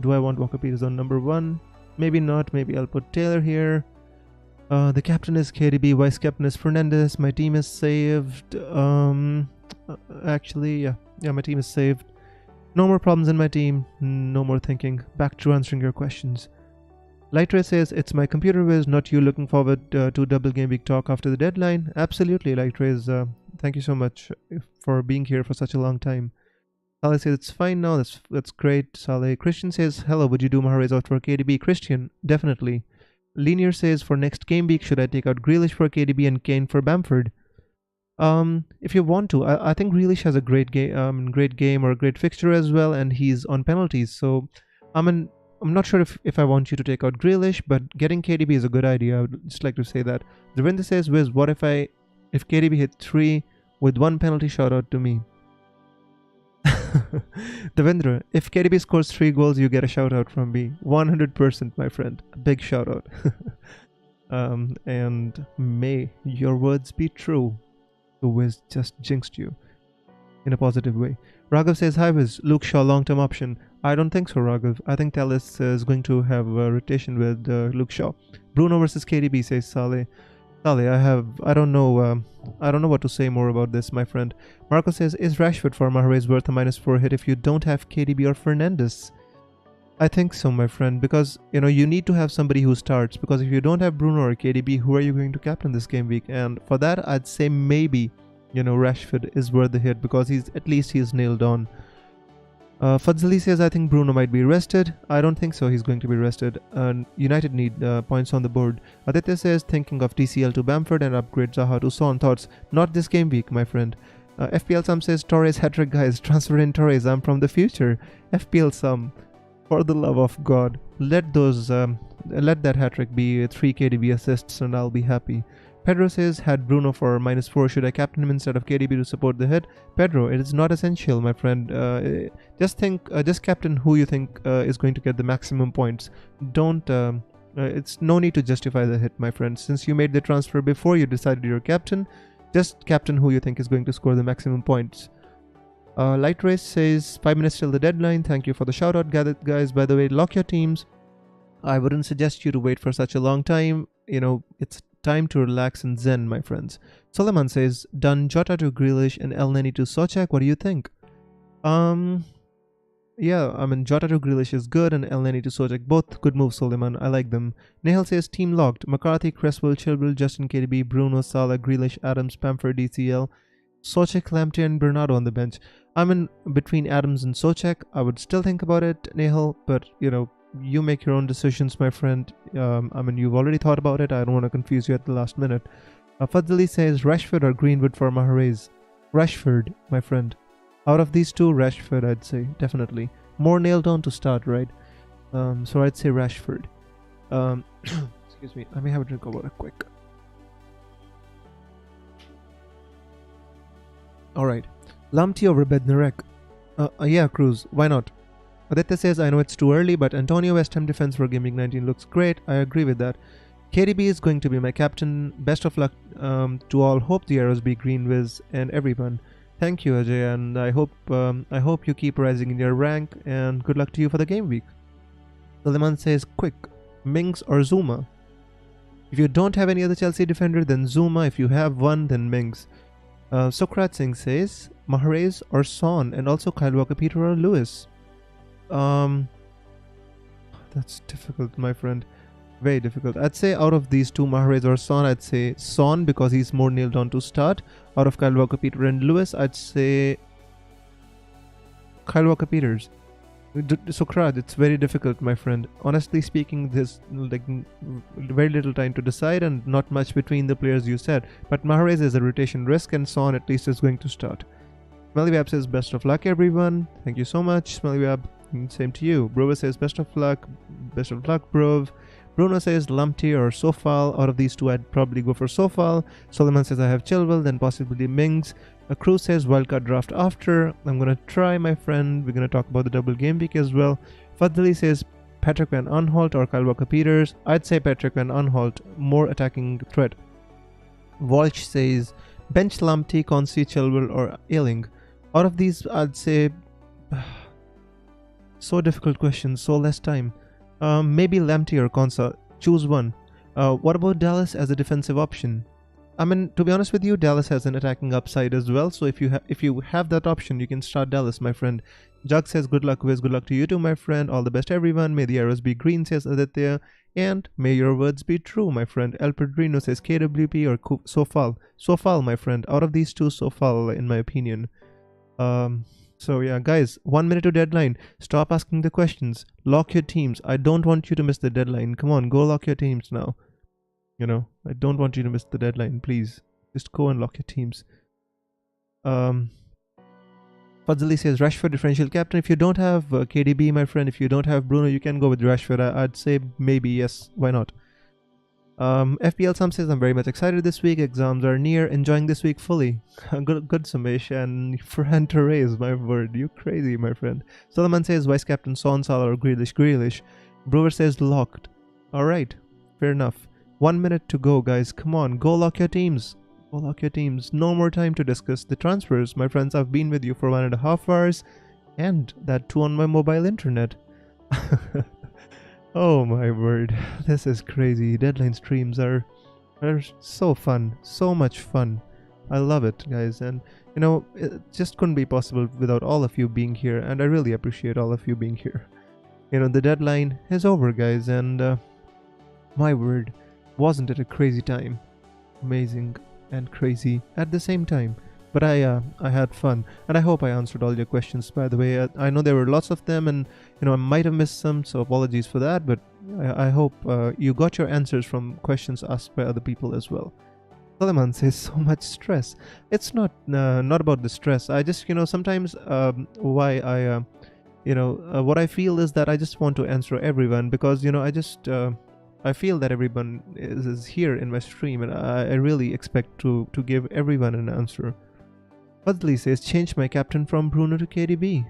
Do I want Walker Peters on number 1? Maybe not. Maybe I'll put Taylor here. The captain is KDB, vice captain is Fernandez. My team is saved. Actually, yeah, my team is saved. No more problems in my team. No more thinking. Back to answering your questions. Lightray says, it's my computer Wiz, not you. Looking forward to double game week talk after the deadline. Absolutely, Lightray. Thank you so much for being here for such a long time. Saleh says it's fine now. That's great, Saleh. Christian says, hello, would you do Mahrez out for KDB? Christian, definitely. Linear says, for next game week, should I take out Grealish for KDB and Kane for Bamford? If you want to, I think Grealish has a great game or a great fixture as well, and he's on penalties. So, I'm not sure if I want you to take out Grealish, but getting KDB is a good idea. I would just like to say that. Devinder says, Wiz, what if KDB hit 3 with 1 penalty? Shout out to me. Devendra, if KDB scores 3 goals, you get a shout out from me. 100%, my friend. A big shout out. And may your words be true. The Wiz just jinxed you in a positive way. Raghav says, hi Wiz, Luke Shaw long-term option. I don't think so, Raghav. I think Talis is going to have a rotation with Luke Shaw. Bruno versus KDB, says Saleh. Sally, I don't know what to say more about this, my friend. Marco says, is Rashford for Mahrez worth a -4 hit if you don't have KDB or Fernandes? I think so, my friend, because you need to have somebody who starts. Because if you don't have Bruno or KDB, who are you going to captain this game week? And for that, I'd say maybe Rashford is worth the hit because he's nailed on. Fadzali says, I think Bruno might be rested. I don't think so. He's going to be rested. And United need points on the board. Aditya says, thinking of TCL to Bamford and upgrade Zaha to Son. Thoughts? Not this game week, my friend. FPL Sam says, Torres hat-trick, guys. Transfer in Torres. I'm from the future. FPL Sam, for the love of God, let that hat-trick be 3 KDB assists and I'll be happy. Pedro says, had Bruno for -4, should I captain him instead of KDB to support the hit? Pedro, it is not essential, my friend. Just captain who you think is going to get the maximum points. Don't, it's no need to justify the hit, my friend. Since you made the transfer before you decided your captain, just captain who you think is going to score the maximum points. Light Race says, 5 minutes till the deadline. Thank you for the shout out, guys. By the way, lock your teams. I wouldn't suggest you to wait for such a long time. It's time to relax and zen, my friends. Solomon says, done Jota to Grealish and El Neni to Sochak. What do you think? Yeah, I mean, Jota to Grealish is good and El Neni to Sochak. Both good moves, Solomon. I like them. Nehal says, team locked. McCarthy, Cresswell, Chilwell, Justin KDB, Bruno, Salah, Grealish, Adams, Bamford, DCL, Sochak, Lamptey and Bernardo on the bench. I'm in between Adams and Sochak. I would still think about it, Nehal, but you make your own decisions, my friend. I mean, you've already thought about it. I don't want to confuse you at the last minute. Fadzali says, Rashford or Greenwood for Mahrez? Rashford, my friend. Out of these two, Rashford, I'd say, definitely. More nailed on to start, right? So I'd say Rashford. Excuse me, I may have a drink of water quick. Alright. Lamptey over Bednarek. Yeah, Cruz, why not? Aditya says, I know it's too early, but Antonio West Ham defense for Gameweek 19 looks great. I agree with that. KDB is going to be my captain. Best of luck to all. Hope the arrows be green whiz and everyone. Thank you, Ajay, and I hope you keep rising in your rank, and good luck to you for the game week. Suleiman says, quick, Mings or Zuma? If you don't have any other Chelsea defender, then Zuma. If you have one, then Mings. Sokrat Singh says, Mahrez or Son, and also Kyle Walker-Peters or Lewis. That's difficult, my friend. Very difficult. I'd say out of these two, Mahrez or Son, I'd say Son because he's more nailed on to start. Out of Kyle Walker-Peters and Lewis, I'd say Kyle Walker-Peters. Sokrat, it's very difficult, my friend. Honestly speaking, there's very little time to decide and not much between the players you said. But Mahrez is a rotation risk and Son at least is going to start. Smellywab says, best of luck, everyone. Thank you so much, Smellywab. Same to you. Brover says, best of luck, Brov. Bruno says, Lamptey or Sofal. Out of these two, I'd probably go for Sofal. Solomon says, I have Chilwell, then possibly Mings. Cruz says, wildcard draft after. I'm going to try, my friend. We're going to talk about the double game week as well. Fadli says, Patrick Van Aanholt or Kyle Walker-Peters. I'd say Patrick Van Aanholt, more attacking threat. Walsh says, bench Lamptey, Consi, Chilwell or Ailing. Out of these, I'd say... so difficult question, so less time. Maybe Lamptey or Konsa. Choose one. What about Dallas as a defensive option? I mean, to be honest with you, Dallas has an attacking upside as well. So if you have that option, you can start Dallas, my friend. Jug says, good luck, Wiz. Good luck to you too, my friend. All the best, everyone. May the arrows be green, says Aditya. And may your words be true, my friend. El Pedrino says, KWP or Sofal. Sofal, my friend. Out of these two, Sofal, in my opinion. So yeah, guys, 1 minute to deadline. Stop asking the questions. Lock your teams. I don't want you to miss the deadline. Come on, go lock your teams now. I don't want you to miss the deadline, please. Just go and lock your teams. Fadzali says, Rashford differential captain. If you don't have KDB, my friend, if you don't have Bruno, you can go with Rashford. I'd say maybe yes. Why not? FPL Sam says, I'm very much excited this week. Exams are near. Enjoying this week fully. Good Samesh. And Fran Torres, my word. You crazy, my friend. Solomon says, Vice Captain Son, Salah or Grealish. Brewer says, locked. Alright. Fair enough. 1 minute to go, guys. Come on. Go lock your teams. Go lock your teams. No more time to discuss the transfers. My friends, I've been with you for 1.5 hours. And that too on my mobile internet. Oh my word, this is crazy. Deadline streams are They're so fun, so much fun. I love it, guys, and it just couldn't be possible without all of you being here, and I really appreciate all of you being here. The deadline is over, guys, and my word, wasn't it a crazy time? Amazing and crazy at the same time. But I had fun, and I hope I answered all your questions. By the way, I know there were lots of them, and I might have missed some, so apologies for that. But I hope you got your answers from questions asked by other people as well. Suleiman says so much stress. It's not about the stress. I just sometimes why I what I feel is that I just want to answer everyone, because I feel that everyone is here in my stream, and I really expect to give everyone an answer. Fudley says, change my captain from Bruno to KDB.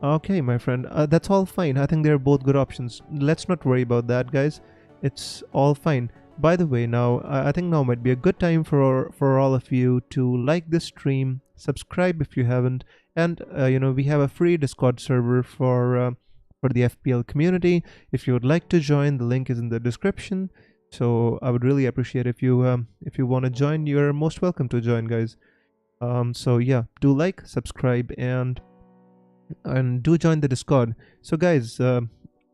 Okay, my friend, that's all fine. I think they're both good options. Let's not worry about that, guys. It's all fine. By the way, now I think now might be a good time for all of you to like this stream, subscribe if you haven't, and we have a free Discord server for the FPL community. If you would like to join, the link is in the description. So I would really appreciate if you want to join. You're most welcome to join, guys. So yeah, do like, subscribe, and do join the Discord. So guys,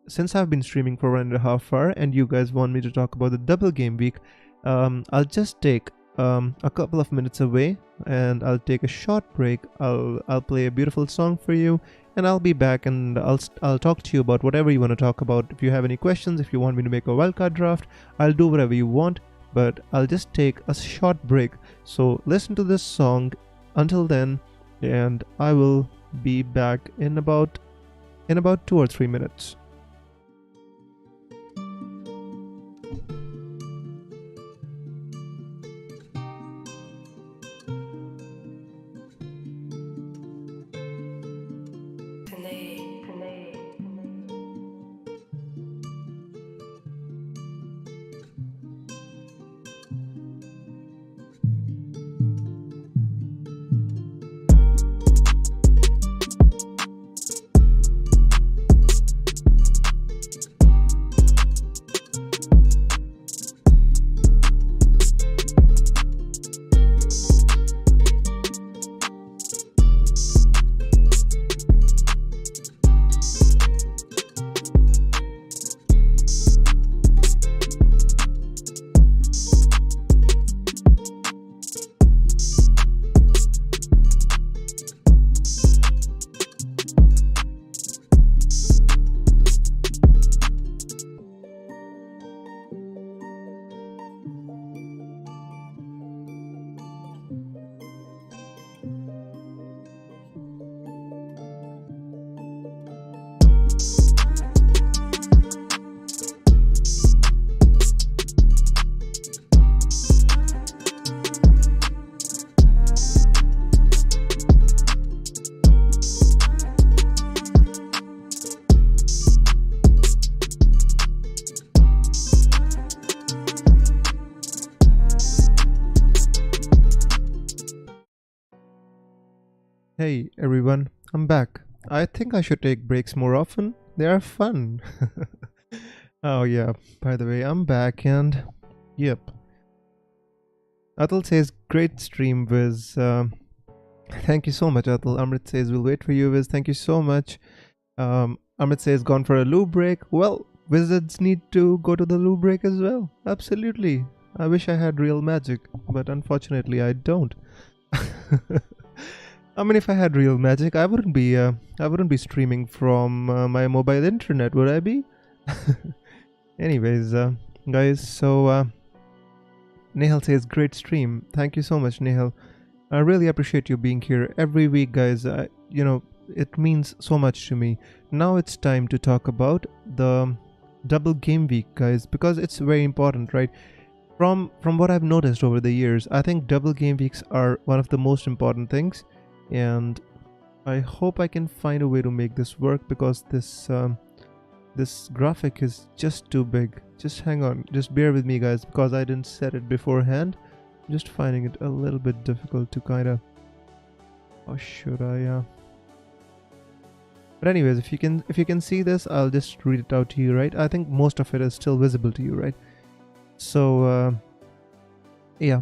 since I've been streaming for 1.5 hours and you guys want me to talk about the double game week, I'll just take a couple of minutes away, and I'll take a short break. I'll play a beautiful song for you, and I'll be back, and I'll talk to you about whatever you want to talk about. If you have any questions, if you want me to make a wildcard draft, I'll do whatever you want, but I'll just take a short break. So listen to this song until then, and I will be back in about 2 or 3 minutes. Hey everyone, I'm back. I think I should take breaks more often. They are fun. Oh yeah, by the way, I'm back, and yep. Atul says, great stream, Viz. Thank you so much, Atul. Amrit says, we'll wait for you, Viz. Thank you so much. Amit says, gone for a loo break. Well, wizards need to go to the loo break as well. Absolutely. I wish I had real magic, but unfortunately I don't. I mean, if I had real magic, I wouldn't be streaming from my mobile internet, would I be? Anyways, guys, so Nehal says, great stream. Thank you so much, Nehal. I really appreciate you being here every week, guys. It means so much to me. Now it's time to talk about the double game week, guys, because it's very important, right? From what I've noticed over the years, I think double game weeks are one of the most important things, and I hope I can find a way to make this work, because this graphic is just too big. Just hang on, just bear with me, guys, because I didn't set it beforehand. I'm just finding it a little bit difficult to kind of, or should I but anyways, if you can see this, I'll just read it out to you, right? I think most of it is still visible to you, right? So Yeah.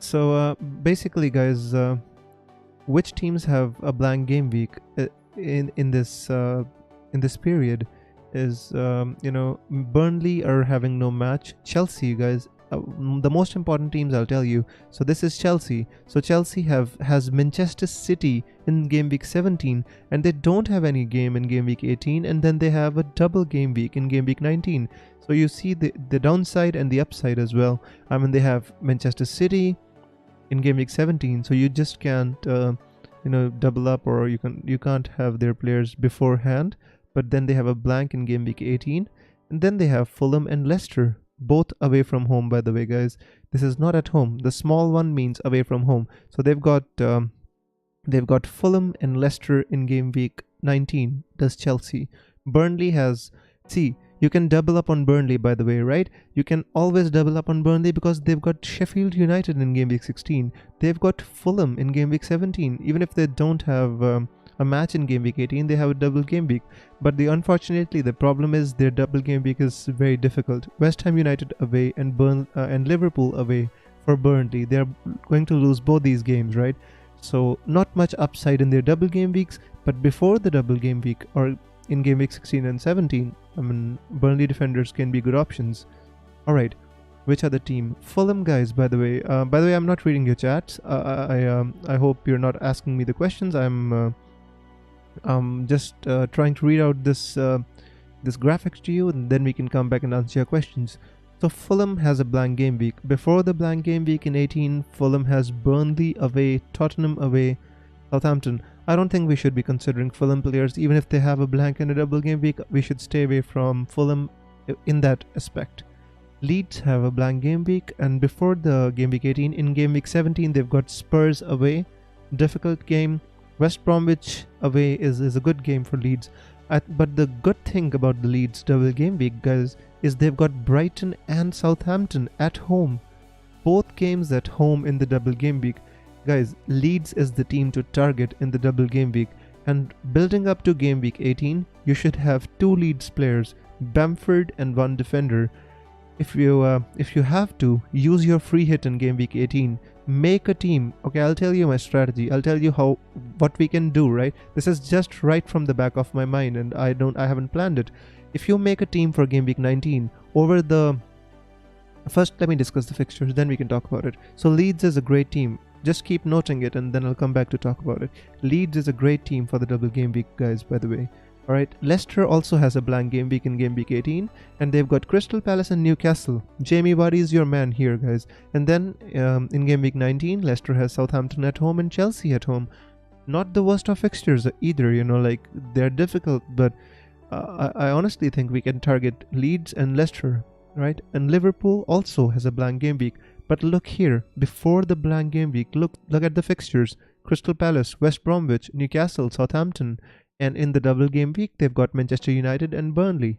So basically, guys, which teams have a blank game week in this period is Burnley are having no match. Chelsea, guys, the most important teams I'll tell you. So this is Chelsea. So Chelsea has Manchester City in game week 17, and they don't have any game in game week 18, and then they have a double game week in game week 19. So you see the downside and the upside as well. I mean, they have Manchester City in game week 17, so you just can't double up, or you can't have their players beforehand. But then they have a blank in game week 18, and then they have Fulham and Leicester, both away from home, by the way, guys. This is not at home. The small one means away from home. So they've got Fulham and Leicester in game week 19. Does Chelsea? Burnley has, see, you can double up on Burnley, by the way, right? You can always double up on Burnley because they've got Sheffield United in game week 16. They've got Fulham in game week 17. Even if they don't have a match in game week 18, they have a double game week. But unfortunately, the problem is their double game week is very difficult. West Ham United away and Liverpool away for Burnley. They're going to lose both these games, right? So not much upside in their double game weeks. But before the double game week, or in game week 16 and 17, I mean, Burnley defenders can be good options. Alright, which other team? Fulham, guys, by the way. I'm not reading your chats. I hope you're not asking me the questions. I'm just trying to read out this graphics to you, and then we can come back and answer your questions. So Fulham has a blank game week. Before the blank game week in 18, Fulham has Burnley away, Tottenham away, Southampton. I don't think we should be considering Fulham players. Even if they have a blank and a double game week, we should stay away from Fulham in that aspect. Leeds have a blank game week, and before the game week 18, in game week 17, they've got Spurs away. Difficult game. West Bromwich away is a good game for Leeds. But the good thing about the Leeds double game week, guys, is they've got Brighton and Southampton at home. Both games at home in the double game week. Guys, Leeds is the team to target in the double game week, and building up to game week 18, you should have 2 Leeds players, Bamford and 1 defender. If you have to, use your free hit in game week 18. Make a team. Okay, I'll tell you my strategy. I'll tell you what we can do, right? This is just right from the back of my mind, and I haven't planned it. If you make a team for game week 19 first let me discuss the fixtures, then we can talk about it. So Leeds is a great team. Just keep noting it, and then I'll come back to talk about it. Leeds is a great team for the double game week, guys, by the way. Alright, Leicester also has a blank game week in game week 18, and they've got Crystal Palace and Newcastle. Jamie Vardy is your man here, guys. And then in game week 19, Leicester has Southampton at home and Chelsea at home. Not the worst of fixtures either, like they're difficult, but I honestly think we can target Leeds and Leicester, right? And Liverpool also has a blank game week. But look here, before the blank game week, look at the fixtures. Crystal Palace, West Bromwich, Newcastle, Southampton. And in the double game week, they've got Manchester United and Burnley.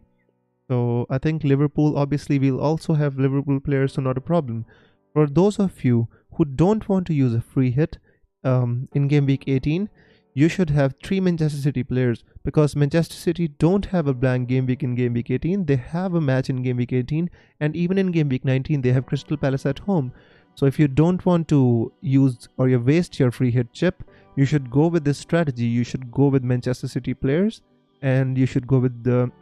So I think Liverpool, obviously, we'll also have Liverpool players, so not a problem. For those of you who don't want to use a free hit in game week 18, you should have 3 Manchester City players, because Manchester City don't have a blank game week in game week 18. They have a match in game week 18, and even in game week 19, they have Crystal Palace at home. So if you don't want to use or you waste your free hit chip, you should go with this strategy. You should go with Manchester City players, and you should go with the,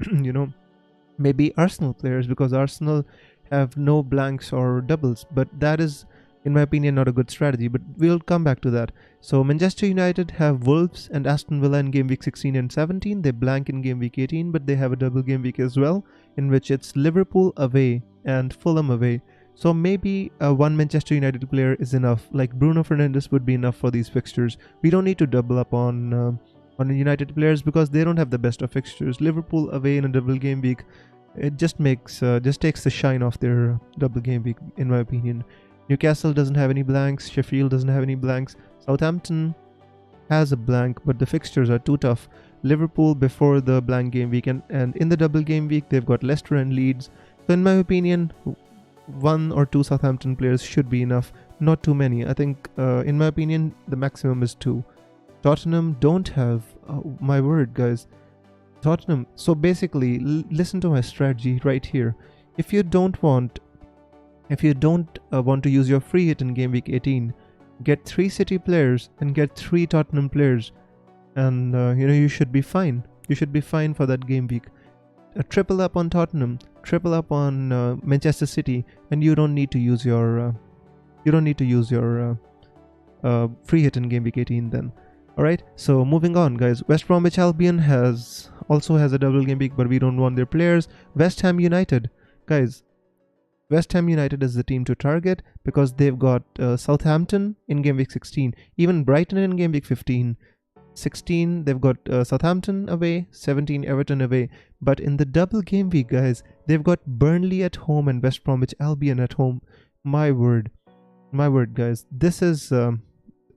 maybe Arsenal players, because Arsenal have no blanks or doubles. But that is, in my opinion, not a good strategy, but we'll come back to that. So Manchester United have Wolves and Aston Villa in game week 16 and 17. They blank in game week 18, but they have a double game week as well, in which it's Liverpool away and Fulham away. So maybe one Manchester United player is enough. Like Bruno Fernandes would be enough for these fixtures. We don't need to double up on United players, because they don't have the best of fixtures. Liverpool away in a double game week, it just takes the shine off their double game week, in my opinion. Newcastle doesn't have any blanks. Sheffield doesn't have any blanks. Southampton has a blank, but the fixtures are too tough. Liverpool before the blank game week, and in the double game week, they've got Leicester and Leeds. So in my opinion, 1 or 2 Southampton players should be enough. Not too many. I think, in my opinion, the maximum is 2. Tottenham don't have, my word, guys. Tottenham. So basically, listen to my strategy right here. If you don't want If you don't want to use your free hit in game week 18, get 3 City players and get 3 Tottenham players, and you should be fine. You should be fine for that game week. Triple up on Tottenham, triple up on Manchester City, and you don't need to use your free hit in game week 18 then. Alright, so moving on, guys. West Bromwich Albion also has a double game week, but we don't want their players. West Ham United, guys. West Ham United is the team to target because they've got Southampton in game week 16, even Brighton in game week 15. 16 they've got Southampton away, 17 Everton away, but in the double game week, guys, they've got Burnley at home and West Bromwich Albion at home. My word, guys, this is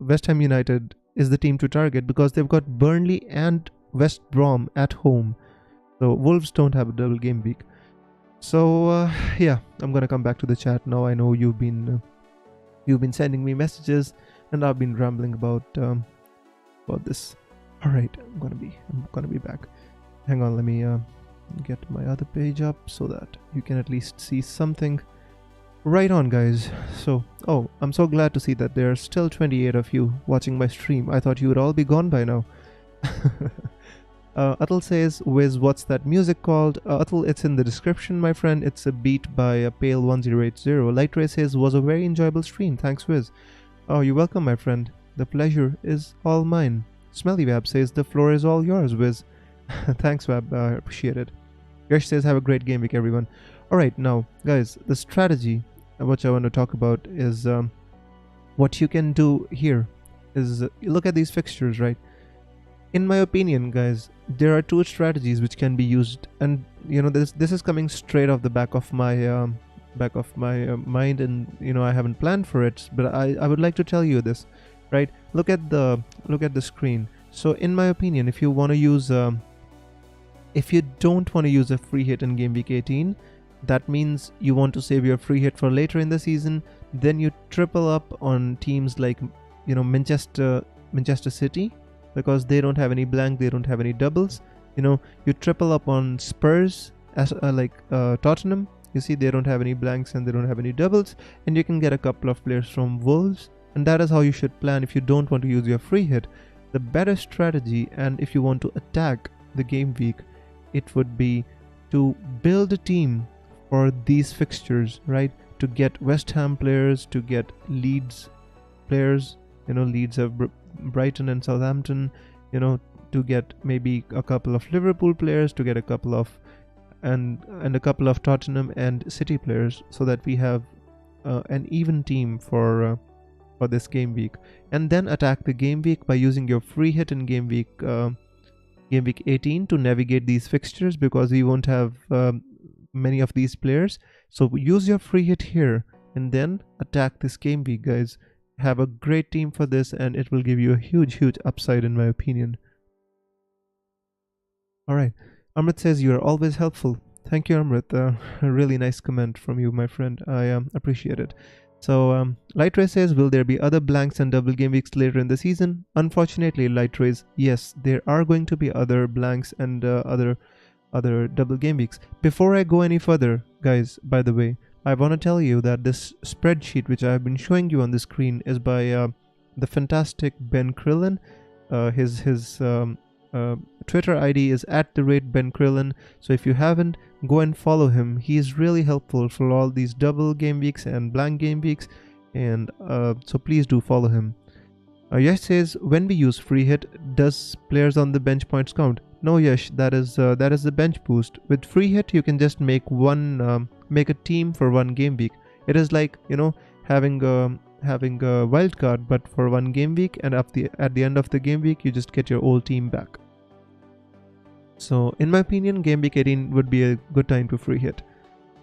West Ham United is the team to target because they've got Burnley and West Brom at home. So Wolves don't have a double game week. So yeah, I'm gonna come back to the chat now. I know you've been sending me messages and I've been rambling about this. All right, I'm gonna be back. Hang on, let me get my other page up so that you can at least see something. Right on, guys. So, I'm so glad to see that there are still 28 of you watching my stream. I thought you would all be gone by now. Atul says, Wiz, what's that music called? Atul, it's in the description, my friend. It's a beat by a Pale 1080. Lightray says, was a very enjoyable stream. Thanks, Wiz. Oh, you're welcome, my friend. The pleasure is all mine. Smelly Wab says, the floor is all yours, Wiz. Thanks, Wab. I appreciate it. Yash says, have a great game week, everyone. Alright, now, guys, the strategy which I want to talk about is what you can do here is look at these fixtures, right? In my opinion, guys, there are 2 strategies which can be used, and this is coming straight off the back of my mind, and I haven't planned for it, but I would like to tell you this, right? Look at the screen. So in my opinion, if you want to use if you don't want to use a free hit in game week 18, that means you want to save your free hit for later in the season. Then you triple up on teams like Manchester City, because they don't have any blank, they don't have any doubles. You triple up on Spurs as Tottenham. You see, they don't have any blanks and they don't have any doubles, and you can get a couple of players from Wolves, and that is how you should plan if you don't want to use your free hit. The better strategy, and if you want to attack the game week, it would be to build a team for these fixtures, right? To get West Ham players, to get Leeds players, Leeds have Brighton and Southampton, to get maybe a couple of Liverpool players, to get a couple of and a couple of Tottenham and City players, so that we have an even team for this game week, and then attack the game week by using your free hit in game week 18 to navigate these fixtures, because we won't have many of these players. So use your free hit here and then attack this game week, guys. Have a great team for this, and it will give you a huge upside, in my opinion. Alright, Amrit says you are always helpful. Thank you, Amrit. A really nice comment from you, my friend. I appreciate it. So Lightray says, will there be other blanks and double game weeks later in the season? Unfortunately, Lightrays, yes, there are going to be other blanks and other double game weeks. Before I go any further, guys, by the way, I want to tell you that this spreadsheet which I have been showing you on the screen is by the fantastic Ben Krillin. His Twitter ID is @Ben Krillin. So if you haven't, go and follow him. He's really helpful for all these double game weeks and blank game weeks, and so please do follow him. Yash says, when we use free hit, does players on the bench points count? No, Yash, that is the bench boost. With free hit, you can just make a team for one game week. It is like having a wild card, but for one game week, and at the end of the game week, you just get your old team back. So in my opinion, game week 18 would be a good time to free hit.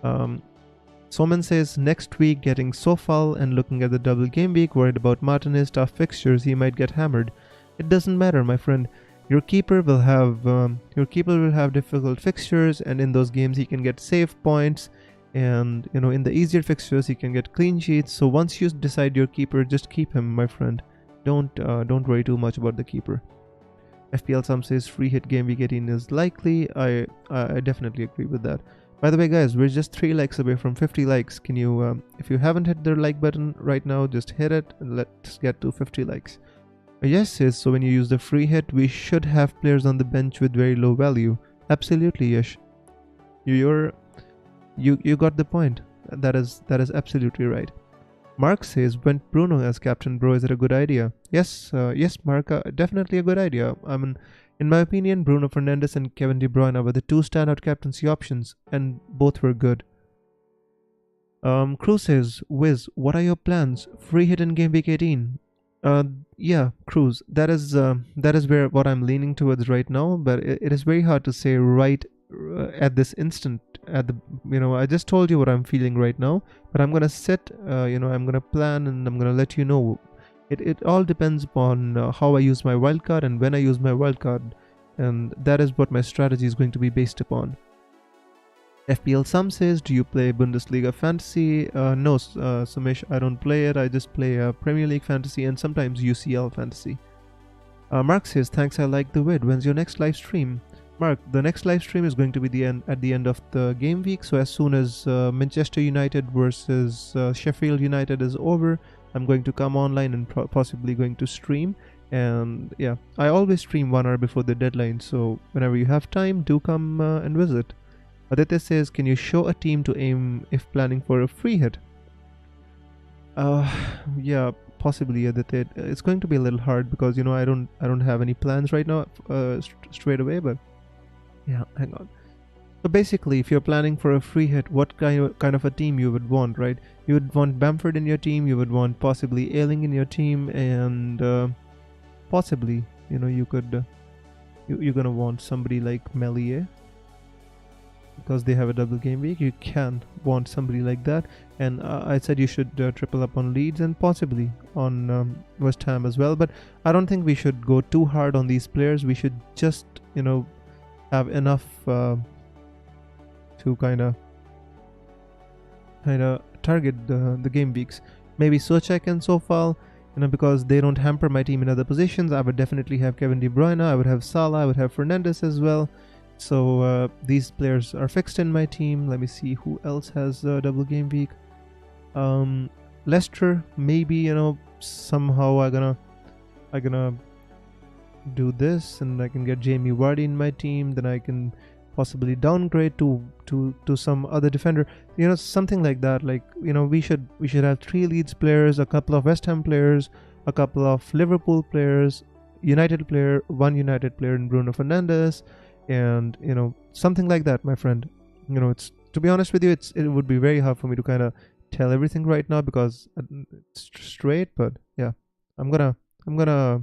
Soman says, next week getting Sofal and looking at the double game week, worried about Martinez, tough fixtures, he might get hammered. It doesn't matter, my friend. Your keeper will have difficult fixtures, and in those games he can get save points, and in the easier fixtures he can get clean sheets. So once you decide your keeper, just keep him, my friend. Don't worry too much about the keeper. FPL Sam says free hit game week 18 is likely. I definitely agree with that. By the way, guys, we're just 3 likes away from 50 likes. Can you, if you haven't hit the like button right now, just hit it and let's get to 50 likes. Yes, says, so when you use the free hit, we should have players on the bench with very low value. Absolutely, Yash. You got the point. That is absolutely right. Mark says, when Bruno as captain, bro, is it a good idea? Yes, yes, Mark, definitely a good idea. I mean, in my opinion, Bruno Fernandes and Kevin De Bruyne were the 2 standout captaincy options, and both were good. Cruz says, Wiz, what are your plans? Free hit in game week 18. Yeah, Cruz, that is where what I'm leaning towards right now, but it is very hard to say right at this instant. At the I just told you what I'm feeling right now, but I'm gonna set I'm gonna plan and I'm gonna let you know. It all depends upon how I use my wildcard and when I use my wildcard, and that is what my strategy is going to be based upon. FPL Sam says, do you play Bundesliga Fantasy? No, Sumesh, I don't play it. I just play Premier League Fantasy and sometimes UCL Fantasy. Mark says, thanks, I like the vid. When's your next live stream? Mark, the next live stream is going to be at the end of the game week. So as soon as Manchester United versus Sheffield United is over, I'm going to come online and possibly going to stream. And yeah, I always stream 1 hour before the deadline. So whenever you have time, do come and visit. Aditya says, can you show a team to aim if planning for a free hit? Yeah, possibly, Aditya. It's going to be a little hard because I don't have any plans right now straight away. But yeah, hang on. So basically, if you're planning for a free hit, what kind of a team you would want, right? You would want Bamford in your team. You would want possibly Ayling in your team, and possibly you could you're gonna want somebody like Melier. Because they have a double game week, you can want somebody like that. And I said you should triple up on Leeds and possibly on West Ham as well. But I don't think we should go too hard on these players. We should just, have enough to kind of target the game weeks. Maybe Souček and Sofal, because they don't hamper my team in other positions. I would definitely have Kevin De Bruyne. I would have Salah. I would have Fernandes as well. So these players are fixed in my team. Let me see who else has a double game week. Leicester, maybe somehow I'm gonna do this, and I can get Jamie Vardy in my team. Then I can possibly downgrade to some other defender. Something like that. Like we should have 3 Leeds players, a couple of West Ham players, a couple of Liverpool players, United player, 1 United player in Bruno Fernandes. And something like that, my friend. It's, to be honest with you, it would be very hard for me to kind of tell everything right now because it's straight. But yeah, I'm gonna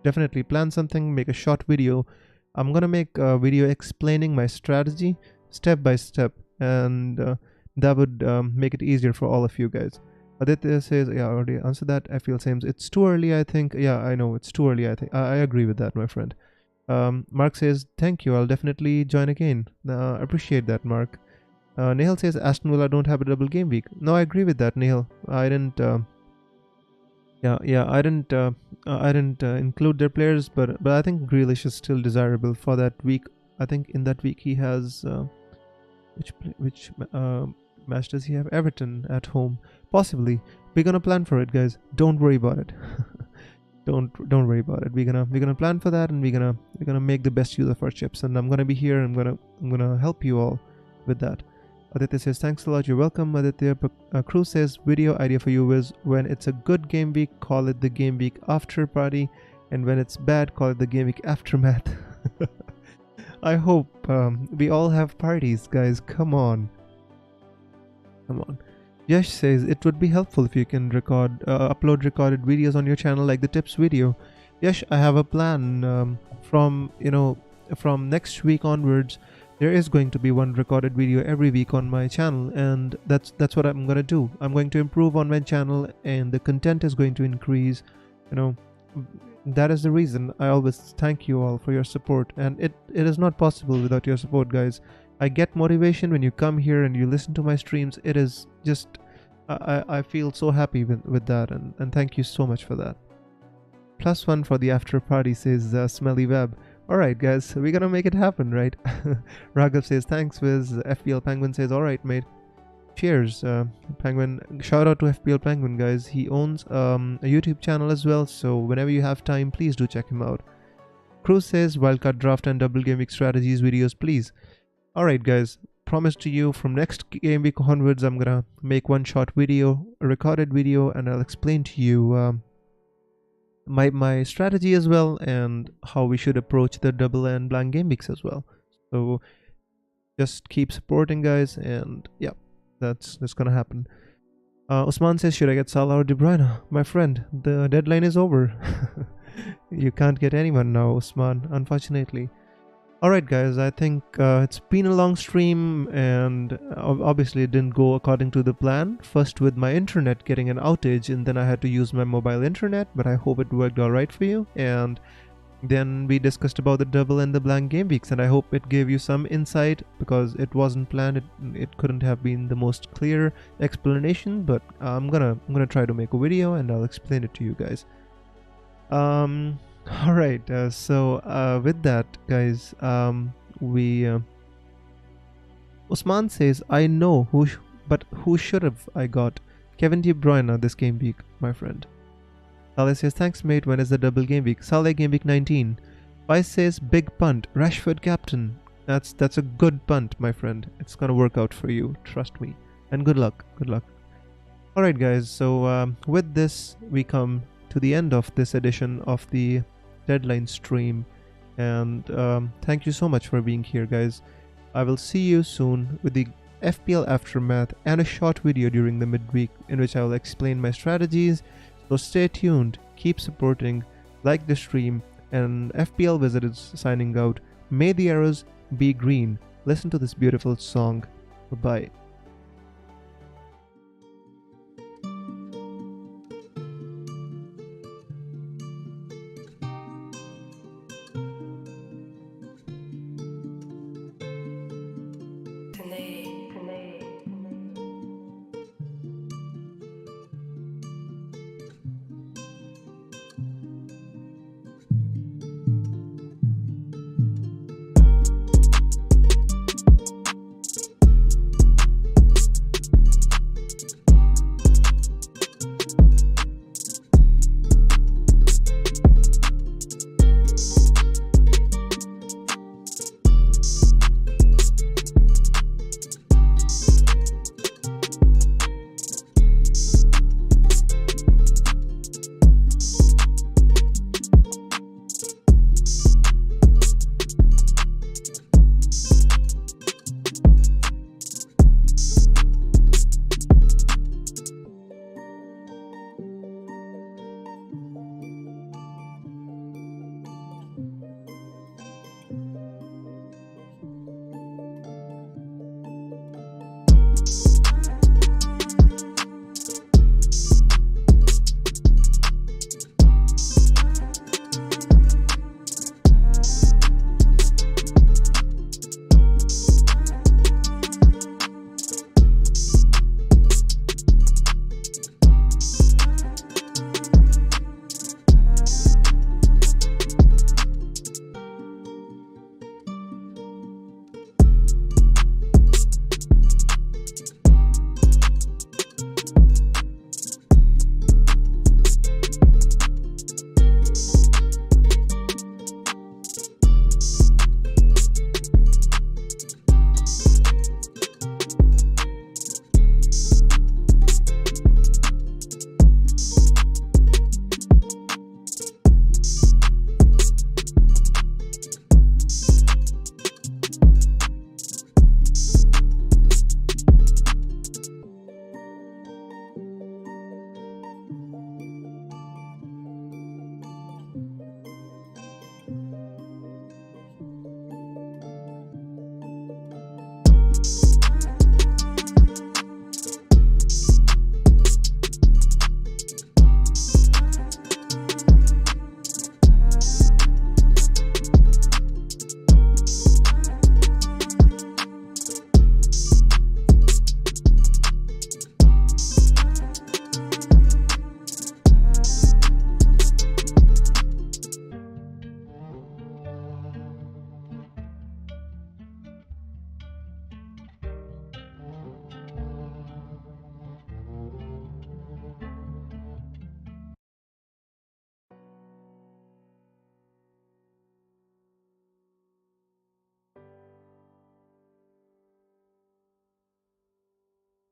definitely plan something, make a short video. I'm gonna make a video explaining my strategy step by step, and that would make it easier for all of you guys. Aditya says, yeah, I already answered that. I feel same. It's too early, I think. Yeah, I know it's too early. I think I agree with that, my friend. Mark says, thank you, I'll definitely join again. Appreciate that, Mark. Nihal says, Aston Villa don't have a double game week. No, I agree with that, Nihal. I didn't I didn't include their players, but I think Grealish is still desirable for that week. I think in that week he has which match does he have? Everton at home. Possibly. We're gonna plan for it, guys. Don't worry about it. Don't worry about it. We're gonna plan for that, and we're gonna make the best use of our chips. And I'm gonna be here. I'm gonna help you all with that. Aditya says, thanks a lot. You're welcome, Aditya. Cruz says, video idea for you is when it's a good game week, call it the game week after party, and when it's bad, call it the game week aftermath. I hope we all have parties, guys. Come on. Yash says, it would be helpful if you can upload recorded videos on your channel like the tips video. Yash, I have a plan from next week onwards. There is going to be one recorded video every week on my channel, and that's what I'm going to do. I'm going to improve on my channel, and the content is going to increase. That is the reason I always thank you all for your support, and it is not possible without your support, guys. I get motivation when you come here and you listen to my streams. It is just, I feel so happy with that, and thank you so much for that. +1 for the after party, says Smelly Web. Alright, guys, so we're gonna make it happen, right? Raghav says, thanks, Wiz. FPL Penguin says, alright, mate. Cheers, Penguin. Shout out to FPL Penguin, guys. He owns a YouTube channel as well, so whenever you have time, please do check him out. Cruz says, wildcard draft and double game week strategies videos, please. Alright, guys. Promise to you, from next game week onwards, I'm gonna make one short video, a recorded video, and I'll explain to you my strategy as well, and how we should approach the double and blank game weeks as well. So just keep supporting, guys, and yeah, that's gonna happen. Usman says, should I get Salah or De Bruyne? My friend, the deadline is over. You can't get anyone now, Usman, unfortunately. Alright, guys, I think it's been a long stream, and obviously it didn't go according to the plan. First with my internet getting an outage, and then I had to use my mobile internet, but I hope it worked alright for you. And then we discussed about the double and the blank game weeks, and I hope it gave you some insight, because it wasn't planned. It couldn't have been the most clear explanation, but I'm gonna try to make a video and I'll explain it to you guys. Alright, so with that, guys, Usman says, I know but who should have I got? Kevin De Bruyne this game week, my friend. Saleh says, thanks, mate. When is the double game week? Saleh, game week 19. Vice says, big punt. Rashford captain. That's a good punt, my friend. It's gonna work out for you. Trust me. And good luck. Good luck. Alright, guys. So with this, we come to the end of this edition of the deadline stream, and thank you so much for being here, guys. I will see you soon with the FPL aftermath and a short video during the midweek in which I will explain my strategies. So stay tuned, keep supporting, like the stream, and FPL Wizard is signing out. May the arrows be green. Listen to this beautiful song. Bye-bye.